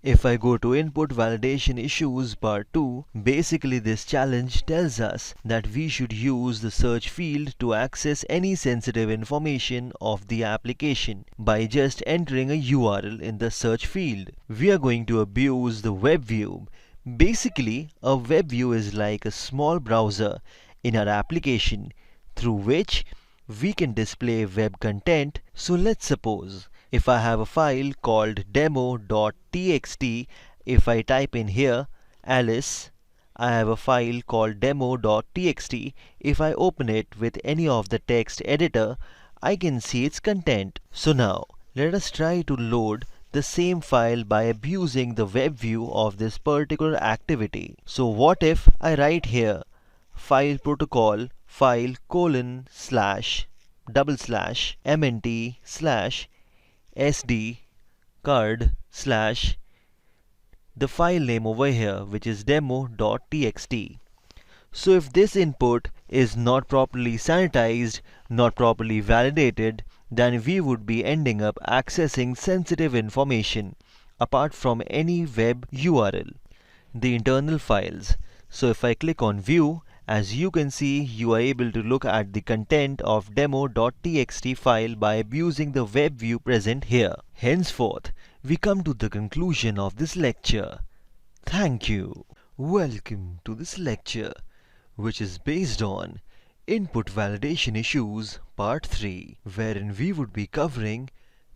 If I go to input validation issues part 2, basically this challenge tells us that we should use the search field to access any sensitive information of the application by just entering a URL in the search field. We are going to abuse the web view. Basically, a web view is like a small browser in our application through which we can display web content. So let's suppose if I have a file called demo.txt, if I type in here Alice, I have a file called demo.txt. If I open it with any of the text editor, I can see its content. So now let us try to load the same file by abusing the web view of this particular activity. So what if I write here file protocol file colon slash double slash mnt slash sd card slash the file name over here, which is demo.txt. So if this input is not properly sanitized, not properly validated, then we would be ending up accessing sensitive information apart from any web URL, the internal files. So if I click on view, as you can see, you are able to look at the content of demo.txt file by abusing the web view present here. Henceforth, we come to the conclusion of this lecture. Thank you. Welcome to this lecture, which is based on input validation issues part 3, wherein we would be covering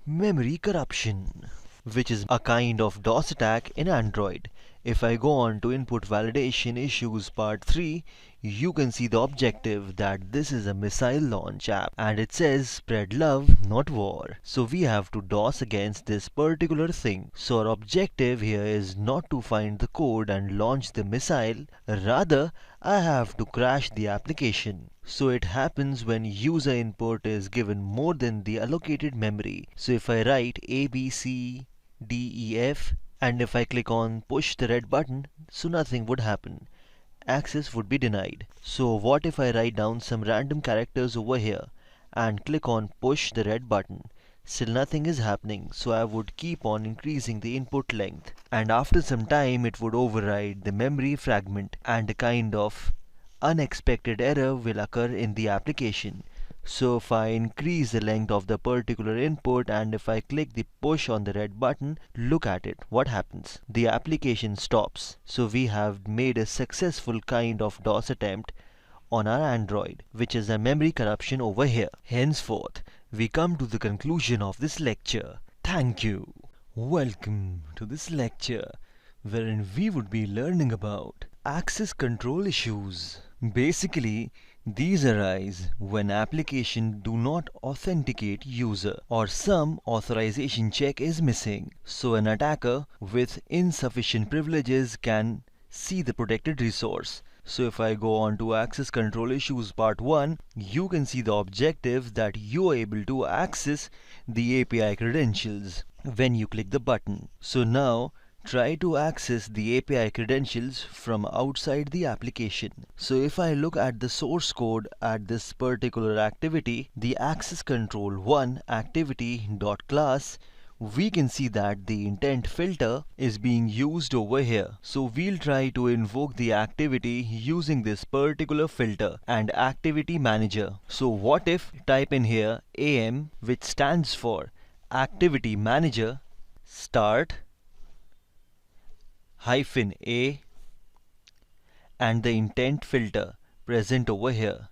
memory corruption, which is a kind of DOS attack in Android. If I go on to input validation issues part 3, you can see the objective that this is a missile launch app and it says spread love not war. So we have to DOS against this particular thing. So our objective here is not to find the code and launch the missile, rather I have to crash the application. So it happens when user input is given more than the allocated memory. So if I write A, B, C, D, E, F, and if I click on push the red button, so nothing would happen. Access would be denied. So what if I write down some random characters over here and click on push the red button? Still nothing is happening, so I would keep on increasing the input length, and after some time it would override the memory fragment and a kind of unexpected error will occur in the application. So if I increase the length of the particular input and if I click the push on the red button, look at it, what happens? The application stops. So we have made a successful kind of DOS attempt on our Android, which is a memory corruption over here. Henceforth, we come to the conclusion of this lecture. Thank you. Welcome to this lecture, wherein we would be learning about access control issues. Basically, these arise when applications do not authenticate user or some authorization check is missing. So an attacker with insufficient privileges can see the protected resource. So if I go on to access control issues part 1, you can see the objective that you are able to access the API credentials when you click the button. So now try to access the API credentials from outside the application. So if I look at the source code at this particular activity, the access control 1 activity.class, we can see that the intent filter is being used over here. So we'll try to invoke the activity using this particular filter and activity manager. So what if type in here AM, which stands for activity manager, start -a and the intent filter present over here,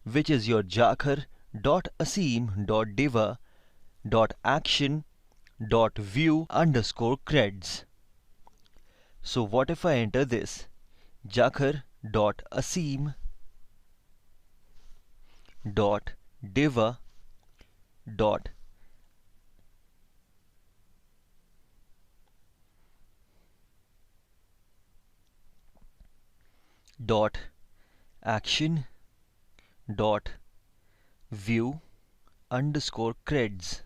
which is your jakhar.asim.diva.action.view_creds. So what if I enter this jakhar.asim.diva.action.view underscore creds.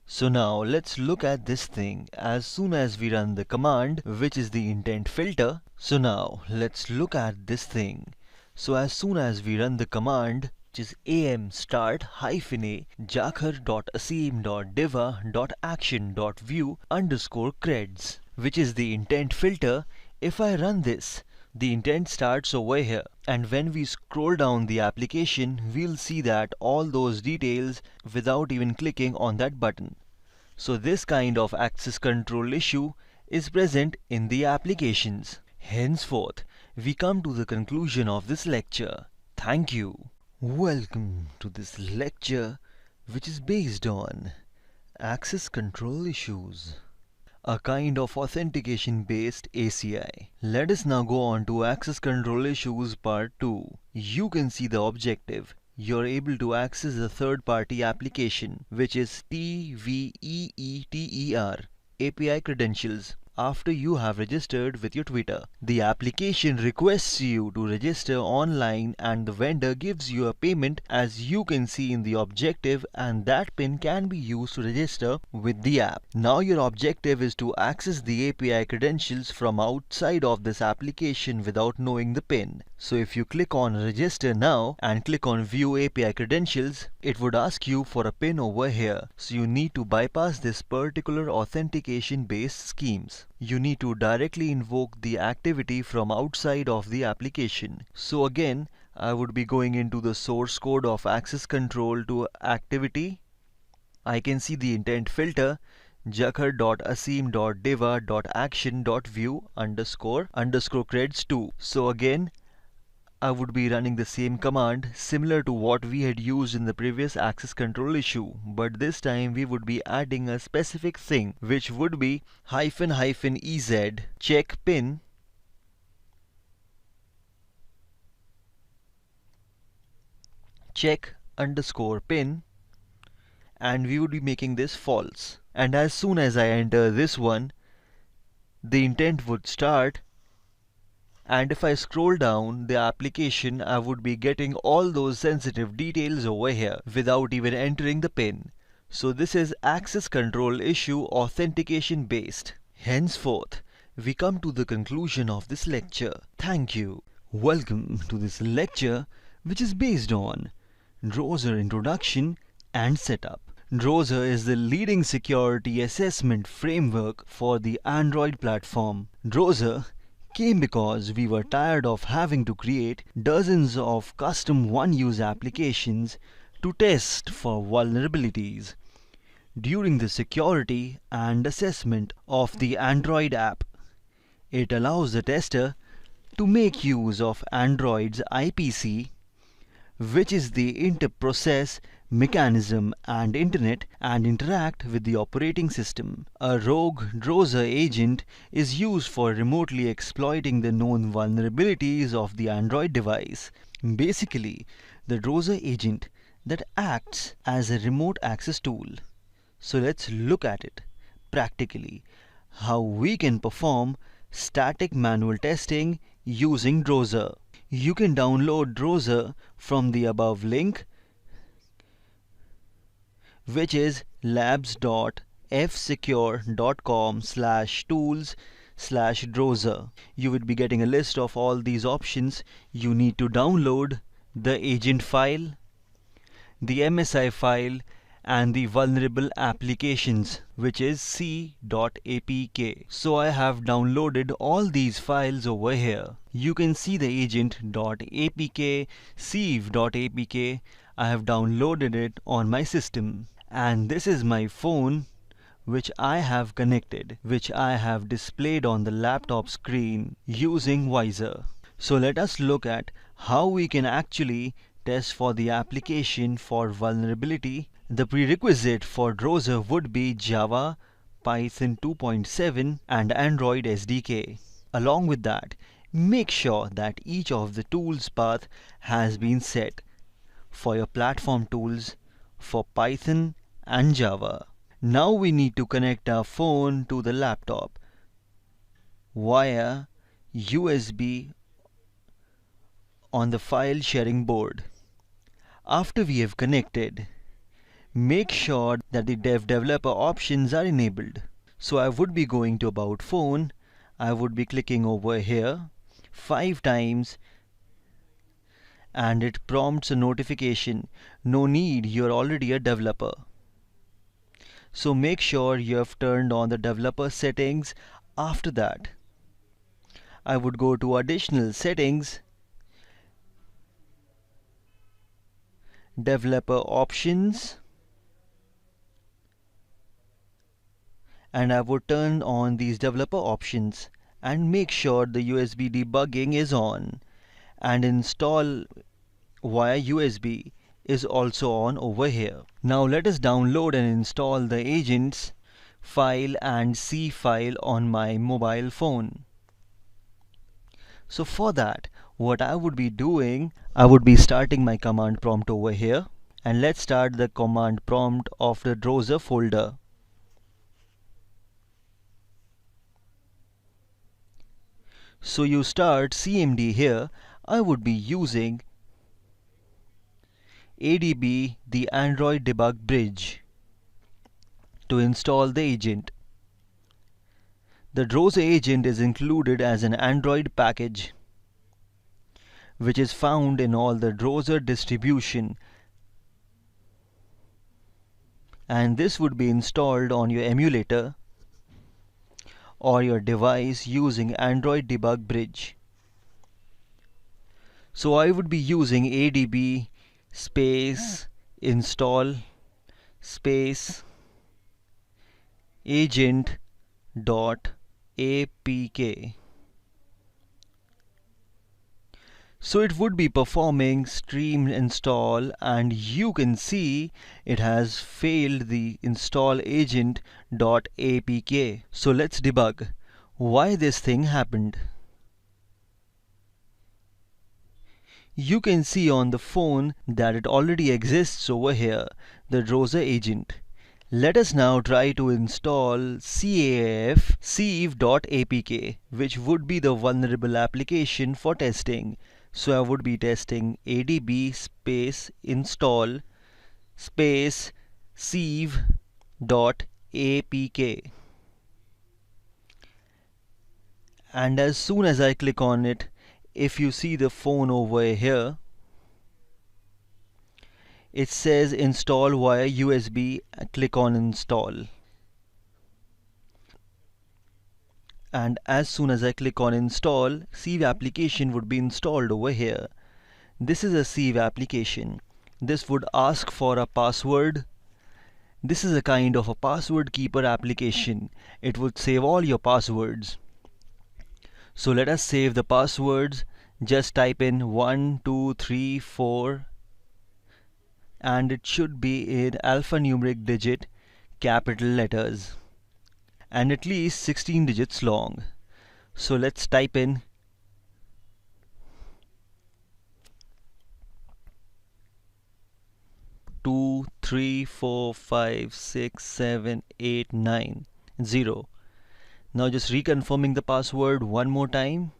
So now let's look at this thing as soon as we run the command, which is the intent filter. So now let's look at this thing. So as soon as we run the command, which is am start -a jakhar.asim.diva.action.view underscore creds, which is the intent filter, if I run this, the intent starts over here, and when we scroll down the application, we'll see that all those details without even clicking on that button. So this kind of access control issue is present in the applications. Henceforth, we come to the conclusion of this lecture. Thank you. Welcome to this lecture, which is based on access control issues, a kind of authentication based ACI. Let us now go on to access control issues part 2. You can see the objective. You're able to access a third party application, which is TVEETER API credentials. After you have registered with your Twitter, the application requests you to register online and the vendor gives you a payment, as you can see in the objective, and that pin can be used to register with the app. Now your objective is to access the API credentials from outside of this application without knowing the pin. So if you click on register now and click on view API credentials, it would ask you for a pin over here. So you need to bypass this particular authentication based schemes. You need to directly invoke the activity from outside of the application. So again, I would be going into the source code of access control to activity. I can see the intent filter jakhar.asim.diva.action.view underscore creds 2. So again, I would be running the same command similar to what we had used in the previous access control issue, but this time we would be adding a specific thing, which would be -ez check pin check underscore pin, and we would be making this false. And as soon as I enter this one, the intent would start, and if I scroll down the application, I would be getting all those sensitive details over here without even entering the pin. So this is access control issue authentication based. Henceforth, we come to the conclusion of this lecture. Thank you. Welcome to this lecture, which is based on Droser introduction and setup. Droser is the leading security assessment framework for the Android platform. Droser came because we were tired of having to create dozens of custom one-use applications to test for vulnerabilities. During the security and assessment of the Android app, it allows the tester to make use of Android's IPC, which is the inter-process mechanism and internet, and interact with the operating system. A rogue Droser agent is used for remotely exploiting the known vulnerabilities of the Android device. Basically, the Droser agent that acts as a remote access tool. So let's look at it practically, how we can perform static manual testing using Droser. You can download Droser from the above link, which is labs.fsecure.com/tools/Droser. You would be getting a list of all these options. You need to download the agent file, the MSI file, and the vulnerable applications, which is c.apk. So I have downloaded all these files over here. You can see the agent.apk, sieve.apk. I have downloaded it on my system, and this is my phone, which I have connected, which I have displayed on the laptop screen using Visor. So let us look at how we can actually test for the application for vulnerability. The prerequisite for browser would be Java, Python 2.7 and Android SDK. Along with that, make sure that each of the tools path has been set for your platform tools for Python and Java. Now we need to connect our phone to the laptop via USB on the file sharing board. After we have connected, make sure that the developer options are enabled. So I would be going to about phone, I would be clicking over here 5 times and it prompts a notification. No need, you're already a developer. So make sure you have turned on the developer settings. After that, I would go to additional settings, developer options, and I would turn on these developer options and make sure the USB debugging is on, and install via USB is also on over here. Now let us download and install the agents file and C file on my mobile phone. So for that, what I would be doing, I would be starting my command prompt over here, and let's start the command prompt of the browser folder. So you start CMD here. I would be using ADB, the Android Debug Bridge, to install the agent. The browser agent is included as an Android package, which is found in all the browser distribution, and this would be installed on your emulator or your device using Android Debug Bridge. So I would be using ADB space install space agent dot apk. So it would be performing stream install, and you can see it has failed the install agent .apk. So let's debug why this thing happened. You can see on the phone that it already exists over here, the browser agent. Let us now try to install CAF sieve.apk, which would be the vulnerable application for testing. So I would be testing ADB space install space sieve.apk, and as soon as I click on it, if you see the phone over here, it says install via USB. Click on install, and as soon as I click on install, Sieve application would be installed over here. This is a Sieve application. This would ask for a password. This is a kind of a password keeper application. It would save all your passwords. So let us save the passwords. Just type in 1 2 3 4, and it should be in alphanumeric digit capital letters and at least 16 digits long. So let's type in 2 3 4 5 6 7 8 9 0. Now just reconfirming the password one more time.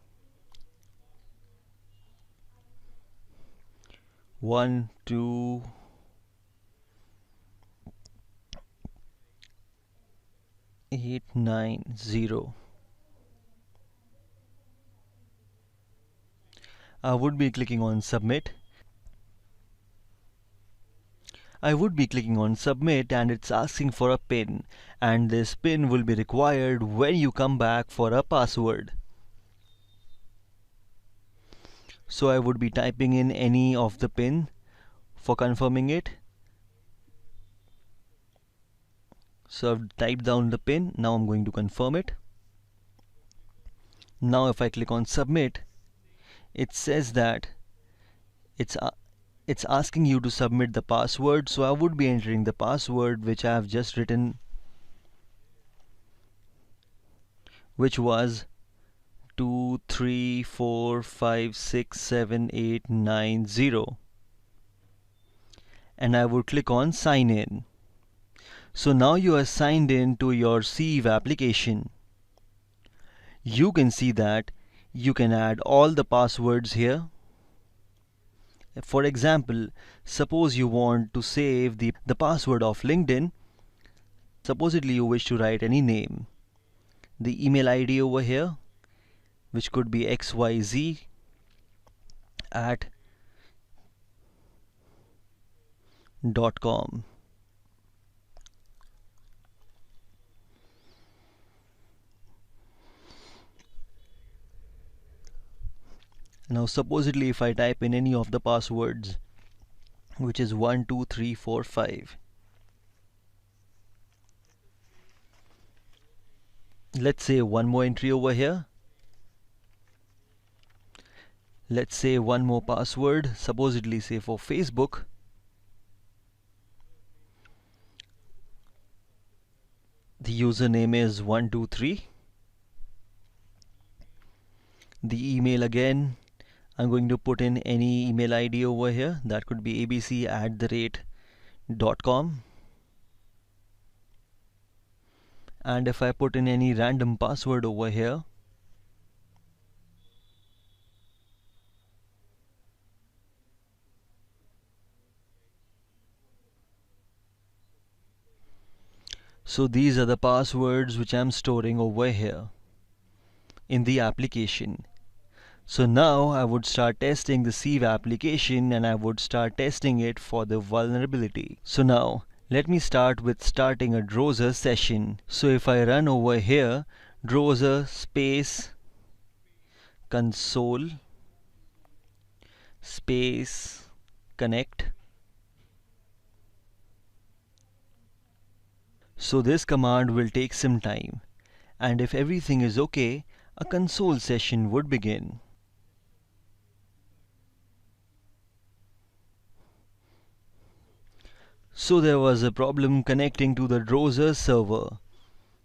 1 2 8 9 0. I would be clicking on submit. And it's asking for a PIN, and this PIN will be required when you come back for a password. So I would be typing in any of the PIN for confirming it. So I've typed down the PIN. Now I'm going to confirm it. Now if I click on submit, it says that It's asking you to submit the password, so I would be entering the password which I have just written, which was 234567890, and I would click on sign in. So now you are signed in to your Sieve application. You can see that you can add all the passwords here. For example, suppose you want to save the password of LinkedIn. Supposedly you wish to write any name. The email ID over here, which could be xyz at .com. Now supposedly if I type in any of the passwords, which is 1 2 3 4 5, let's say one more entry over here. Let's say one more password, supposedly say for Facebook. The username is 123. The email again, I'm going to put in any email ID over here. That could be abc@.com. And if I put in any random password over here, so these are the passwords which I'm storing over here in the application. So now I would start testing the Sieve application, and I would start testing it for the vulnerability. So now let me start with starting a browser session. So if I run over here, browser space console space connect. So this command will take some time, and if everything is okay, a console session would begin. So there was a problem connecting to the browser server,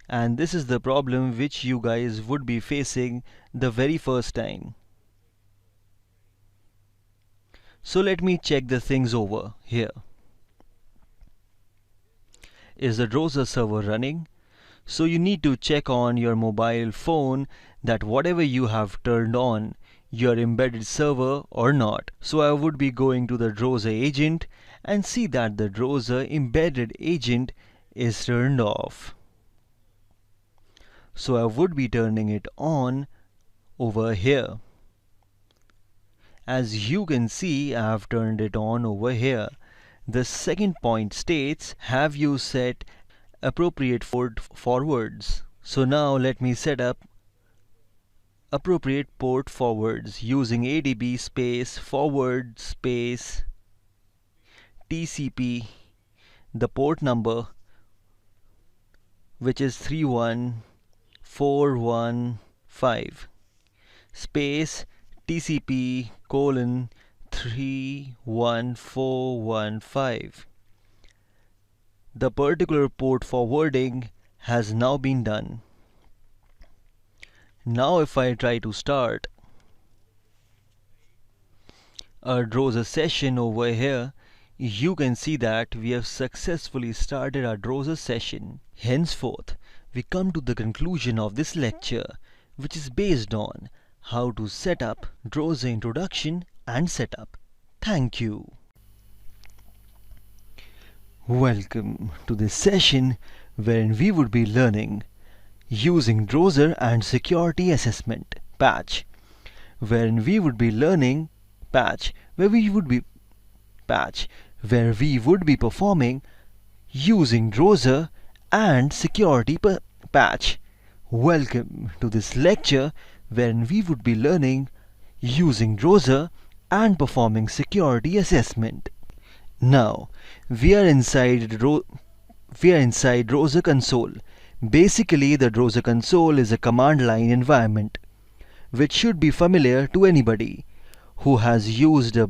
and this is the problem which you guys would be facing the very first time. So let me check the things over here. Is the browser server running? So you need to check on your mobile phone that whatever you have turned on, your embedded server or not. So I would be going to the browser agent and see that the browser embedded agent is turned off. So I would be turning it on over here. As you can see, I have turned it on over here. The second point states, have you set appropriate port forwards? So now let me set up appropriate port forwards using adb space forward space TCP, the port number, which is 31415, space TCP colon 31415. The particular port forwarding has now been done. Now if I try to start a browser session over here, you can see that we have successfully started our browser session. Henceforth, we come to the conclusion of this lecture, which is based on how to set up browser introduction and setup. Thank you. Welcome to this session wherein we would be learning using browser and security assessment patch, wherein we would be learning patch where we would be performing using browser and security patch. Welcome to this lecture wherein we would be learning using browser and performing security assessment. Now we are inside browser console. Basically, the browser console is a command line environment which should be familiar to anybody who has used a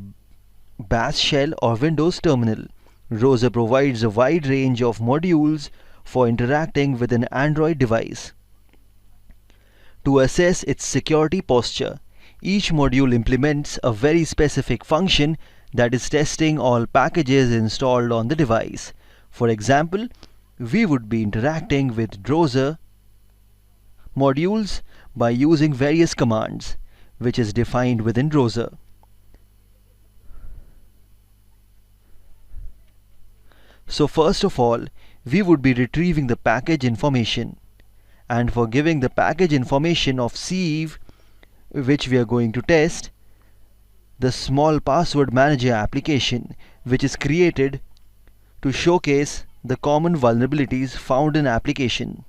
Bash shell or Windows terminal. Browser provides a wide range of modules for interacting with an Android device. To assess its security posture, each module implements a very specific function that is testing all packages installed on the device. For example, we would be interacting with browser modules by using various commands, which is defined within browser. So first of all, we would be retrieving the package information, and for giving the package information of Sieve, which we are going to test, the small password manager application, which is created to showcase the common vulnerabilities found in application.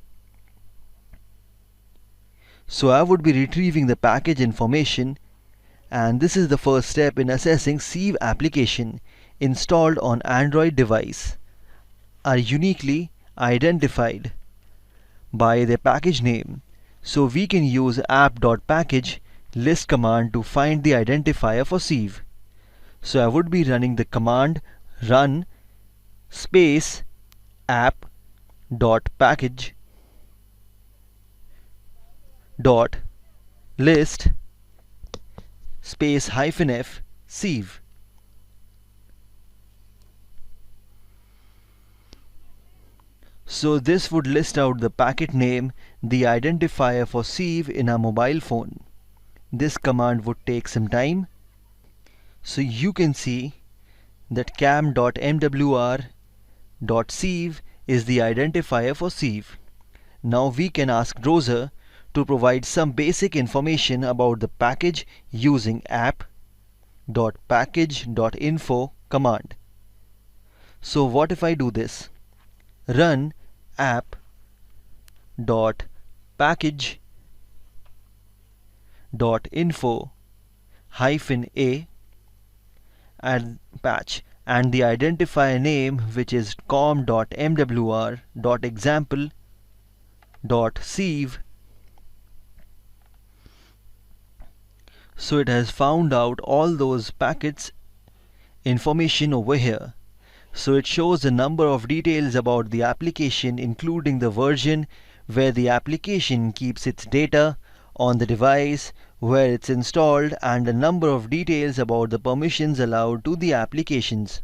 So I would be retrieving the package information, and this is the first step in assessing Sieve application installed on Android device are uniquely identified by their package name. So we can use app.package list command to find the identifier for Sieve. So I would be running the command run space app.package dot list space -f Sieve. So this would list out the packet name, the identifier for Sieve in a mobile phone. This command would take some time. So you can see that cam.mwr.sieve is the identifier for Sieve. Now we can ask browser to provide some basic information about the package using app.package.info command. So what if I do this? Run app.package.info -a and patch, and the identifier name, which is com.mwr.example.sieve. So it has found out all those packets information over here. So it shows a number of details about the application, including the version, where the application keeps its data on the device, where it's installed, and a number of details about the permissions allowed to the applications.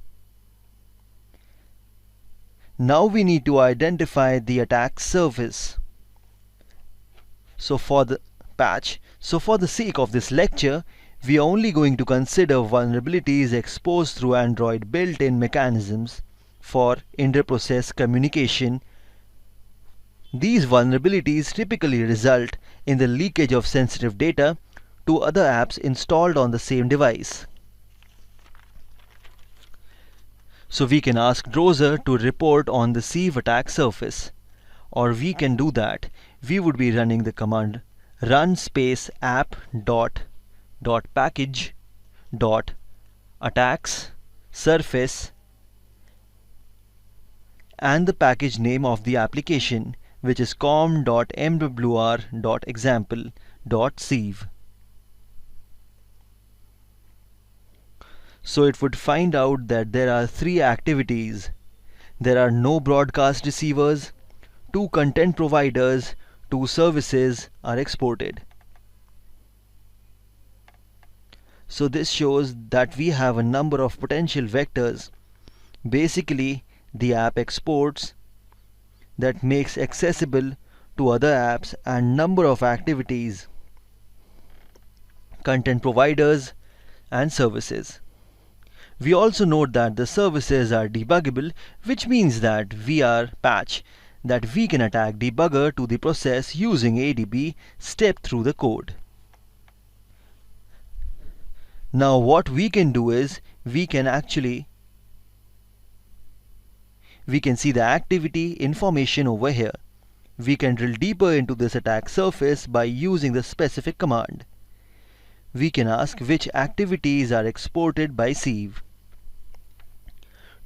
Now we need to identify the attack surface. So for the sake of this lecture, we are only going to consider vulnerabilities exposed through Android built-in mechanisms for inter-process communication. These vulnerabilities typically result in the leakage of sensitive data to other apps installed on the same device. So we can ask browser to report on the Sieve attack surface, or we can do that. We would be running the command run space app.package.attacks surface and the package name of the application, which is com.mwr.example.sieve. So it would find out that there are 3 activities. There are no broadcast receivers, 2 content providers, 2 services are exported. So this shows that we have a number of potential vectors. Basically, the app exports that makes accessible to other apps and number of activities, content providers and services. We also note that the services are debuggable, which means that we can attack debugger to the process using ADB step through the code. Now what we can do is we can see the activity information over here. We can drill deeper into this attack surface by using the specific command. We can ask which activities are exported by Sieve.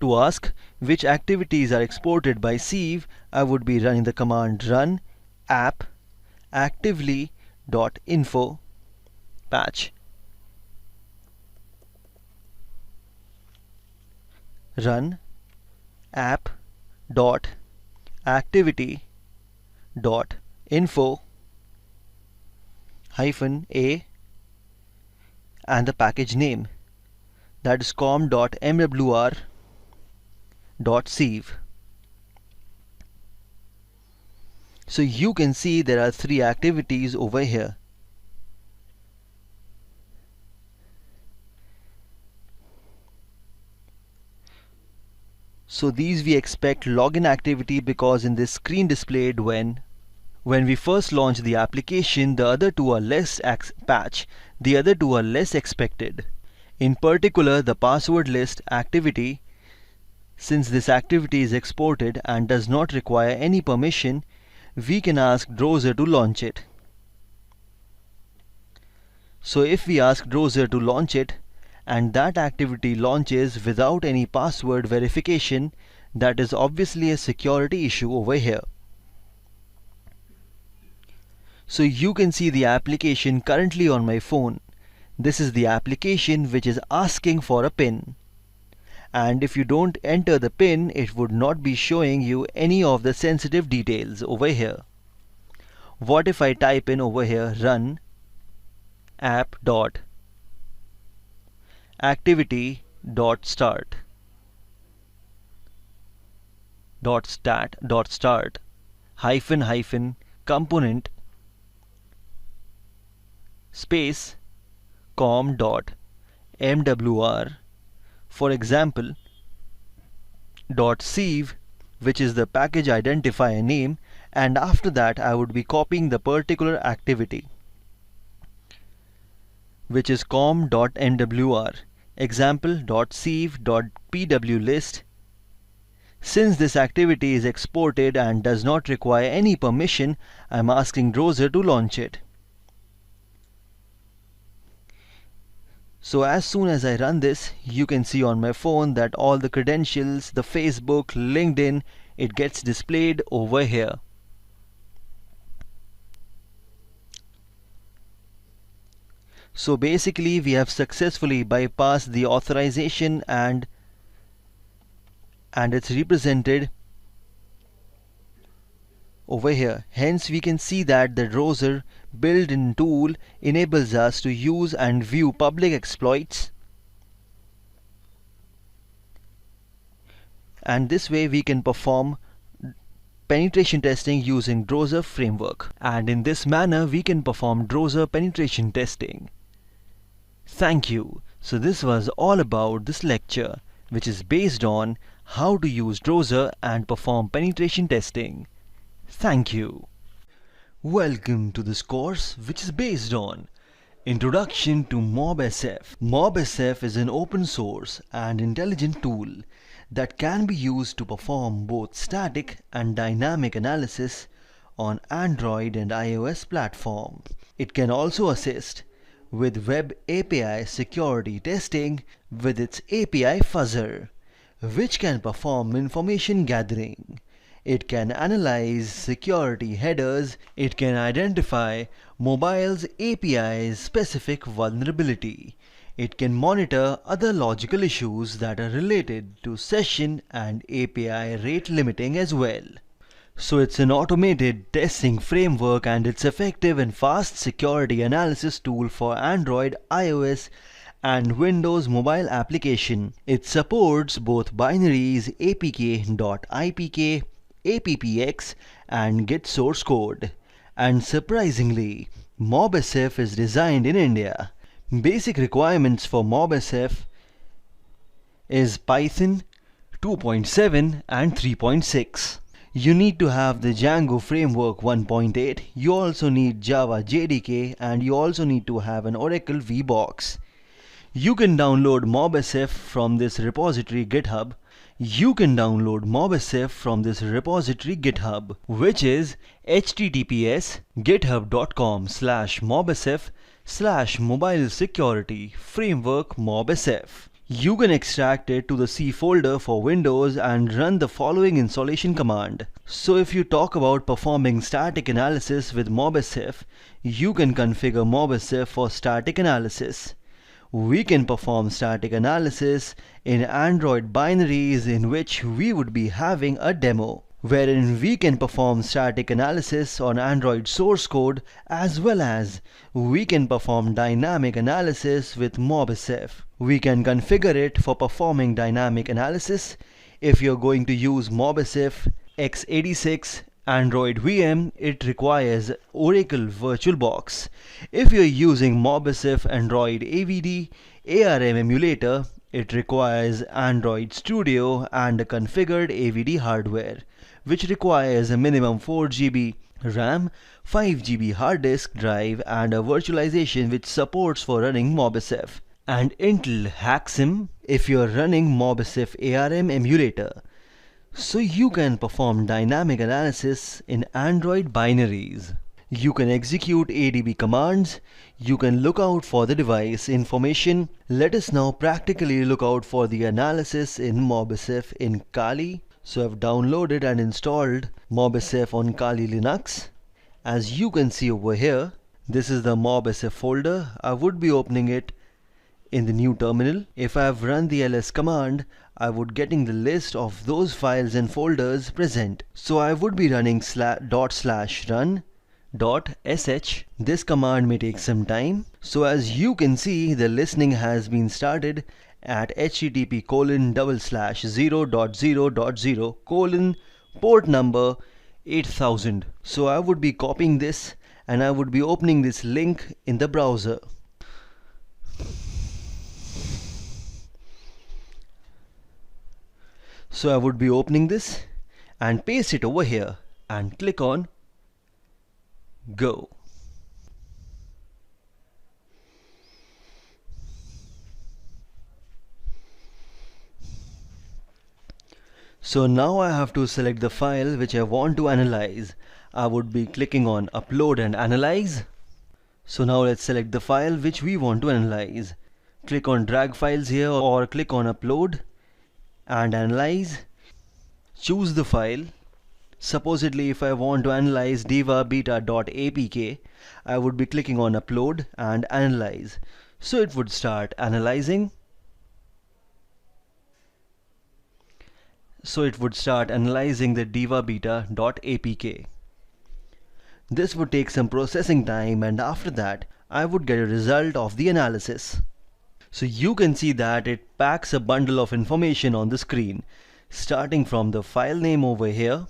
To ask which activities are exported by Sieve, I would be running the command run app actively.info patch. run app dot activity dot info -a and the package name, that is com.mwr.save. So you can see there are 3 activities over here. So these we expect login activity because in this screen displayed when we first launch the application, the other two are less the other two are less expected. In particular, the password list activity, since this activity is exported and does not require any permission, we can ask browser to launch it. So if we ask browser to launch it and that activity launches without any password verification, that is obviously a security issue over here. So you can see the application currently on my phone. This is the application which is asking for a PIN. And if you don't enter the PIN, it would not be showing you any of the sensitive details over here. What if I type in over here run app dot activity dot start hyphen component space com.mwr, for example, .save, which is the package identifier name, and after that I would be copying the particular activity, which is com.mwr, example.save.pwlist. Since this activity is exported and does not require any permission, I am asking browser to launch it. So as soon as I run this, you can see on my phone that all the credentials, the Facebook, LinkedIn, it gets displayed over here. So basically we have successfully bypassed the authorization and it's represented over here. Hence we can see that the browser built-in tool enables us to use and view public exploits, and this way we can perform penetration testing using browser framework, and in this manner we can perform browser penetration testing. Thank you. So this was all about this lecture, which is based on how to use browser and perform penetration testing. Thank you. Welcome to this course, which is based on Introduction to MobSF. MobSF is an open source and intelligent tool that can be used to perform both static and dynamic analysis on Android and iOS platform. It can also assist with Web API security testing with its API fuzzer, which can perform information gathering. It can analyze security headers. It can identify mobile's API's specific vulnerability. It can monitor other logical issues that are related to session and API rate limiting as well. So it's an automated testing framework and it's effective and fast security analysis tool for Android, iOS and Windows mobile application. It supports both binaries apk.ipk, appx and Git source code. And surprisingly, MobSF is designed in India. Basic requirements for MobSF is Python 2.7 and 3.6. You need to have the Django framework 1.8. You also need Java JDK and you also need to have an Oracle VBox. You can download MobSF from this repository GitHub. Which is https://github.com/mobsf/mobile security framework MobSF. You can extract it to the C folder for Windows and run the following installation command. So if you talk about performing static analysis with MobSF, you can configure MobSF for static analysis. we can perform static analysis in Android binaries, in which we would be having a demo, wherein we can perform static analysis on Android source code, as well as we can perform dynamic analysis with MobSF. We can configure it for performing dynamic analysis. If you're going to use MobSF x86 Android VM, it requires Oracle VirtualBox. If you're using MobSF Android AVD ARM emulator, it requires Android Studio and a configured AVD hardware, which requires a minimum 4 GB RAM, 5 GB hard disk drive, and a virtualization which supports for running MobSF. And Intel HackSim if you're running MobSF ARM emulator. So you can perform dynamic analysis in Android binaries. You can execute ADB commands. You can look out for the device information. Let us now practically look out for the analysis in MobSF in Kali. So I've downloaded and installed MobSF on Kali Linux. As you can see over here, this is the MobSF folder. I would be opening it in the new terminal. If I have run the ls command, I would getting the list of those files and folders present. So I would be running /run.sh. This command may take some time. So as you can see, the listening has been started at http://0.0.0 port number 8000. So I would be copying this and I would be opening this link in the browser. So I would be opening this and paste it over here and click on Go. So now I have to select the file which I want to analyze. I would be clicking on Upload and Analyze. So now let's select the file which we want to analyze. Click on Drag Files here or click on Upload and Analyze. Choose the file. Supposedly if I want to analyze divabeta.apk, I would be clicking on Upload and Analyze. So it would start analyzing. So it would start analyzing the divabeta.apk. This would take some processing time, and after that I would get a result of the analysis. So you can see that it packs a bundle of information on the screen. Starting from the file name over here,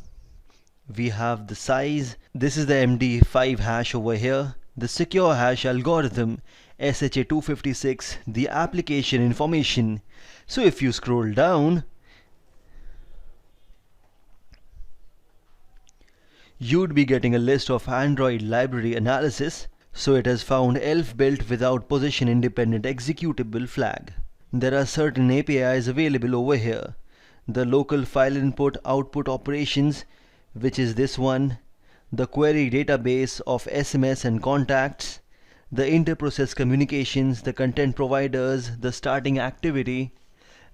we have the size. This is the MD5 hash over here, the secure hash algorithm, SHA-256, the application information. So if you scroll down, you'd be getting a list of Android library analysis. So it has found ELF built without position independent executable flag. There are certain APIs available over here. The local file input output operations, which is this one, the query database of SMS and contacts, the inter-process communications, the content providers, the starting activity,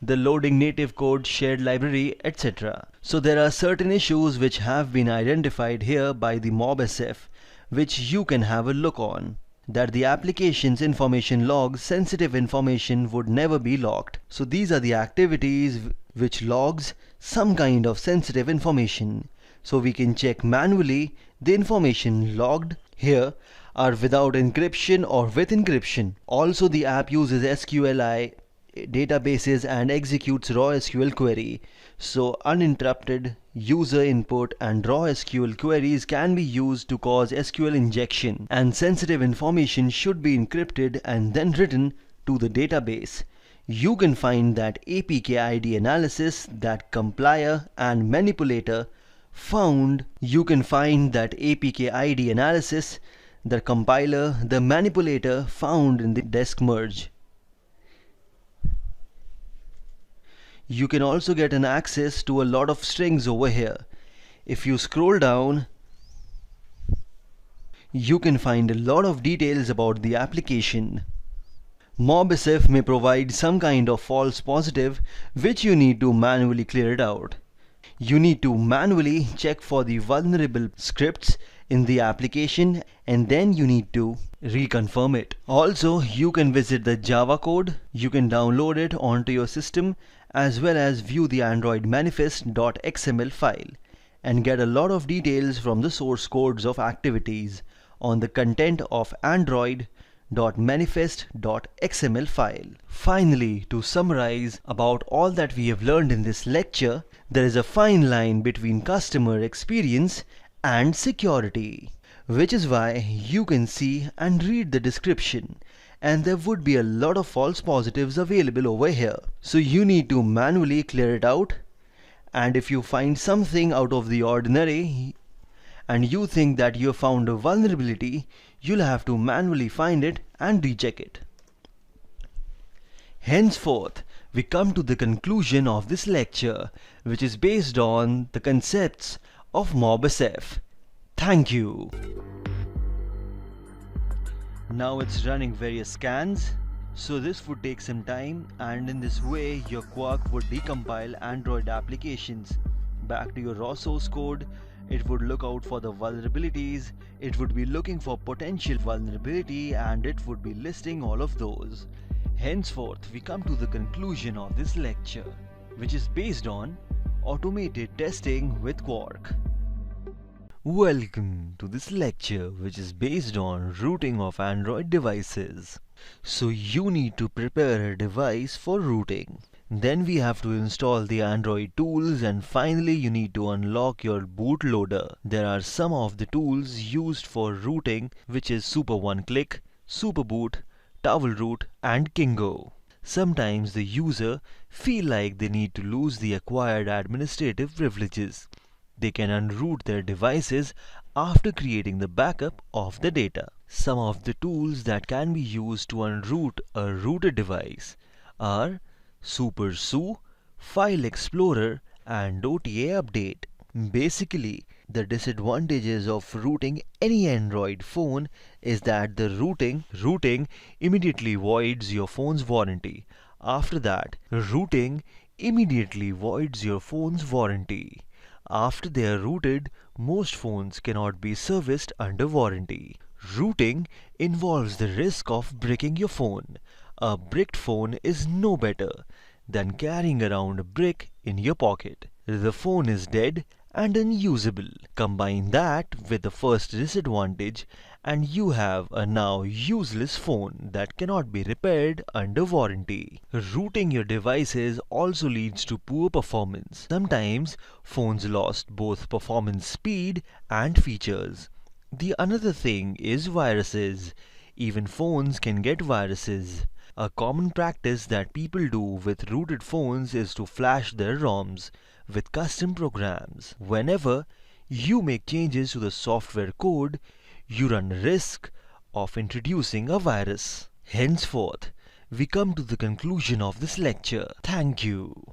the loading native code shared library, etc. So there are certain issues which have been identified here by the MobSF, which you can have a look on. That the application's information logs sensitive information would never be logged. So these are the activities which logs some kind of sensitive information. So we can check manually the information logged here are without encryption or with encryption. Also the app uses SQLi databases and executes raw SQL query. So uninterrupted user input and raw SQL queries can be used to cause SQL injection, and sensitive information should be encrypted and then written to the database. You can find that APK ID analysis that compiler and manipulator found. You can find that APK ID analysis the compiler, the manipulator found in the desk merge. You can also get an access to a lot of strings over here. If you scroll down, you can find a lot of details about the application. MobSF may provide some kind of false positive which you need to manually clear it out. You need to manually check for the vulnerable scripts in the application and then you need to reconfirm it. Also, you can visit the Java code, you can download it onto your system as well as view the Android manifest.xml file and get a lot of details from the source codes of activities on the content of android.manifest.xml file. Finally, to summarize about all that we have learned in this lecture, there is a fine line between customer experience and security, which is why you can see and read the description and there would be a lot of false positives available over here. So you need to manually clear it out, and if you find something out of the ordinary and you think that you have found a vulnerability, you'll have to manually find it and recheck it. Henceforth, we come to the conclusion of this lecture, which is based on the concepts of MobSF. Thank you. Now it's running various scans, so this would take some time, and in this way your Quark would decompile Android applications back to your raw source code. It would look out for the vulnerabilities, it would be looking for potential vulnerability, and it would be listing all of those. Henceforth, we come to the conclusion of this lecture, which is based on automated testing with Quark. Welcome to this lecture, which is based on rooting of Android devices. So you need to prepare a device for rooting. Then we have to install the Android tools, and finally you need to unlock your bootloader. There are some of the tools used for rooting, which is Super One Click, Superboot, TowelRoot and Kingo. Sometimes the user feel like they need to lose the acquired administrative privileges. They can unroot their devices after creating the backup of the data. Some of the tools that can be used to unroot a rooted device are SuperSU, File Explorer and OTA Update. Basically, the disadvantages of rooting any Android phone is that the rooting immediately voids your phone's warranty. After that, rooting immediately voids your phone's warranty. After they are rooted, most phones cannot be serviced under warranty. Rooting involves the risk of breaking your phone. A bricked phone is no better than carrying around a brick in your pocket. The phone is dead and unusable. Combine that with the first disadvantage and you have a now useless phone that cannot be repaired under warranty. Rooting your devices also leads to poor performance. Sometimes phones lost both performance speed and features. The another thing is viruses. Even phones can get viruses. A common practice that people do with rooted phones is to flash their ROMs with custom programs. Whenever you make changes to the software code, you run risk of introducing a virus. Henceforth, we come to the conclusion of this lecture. Thank you.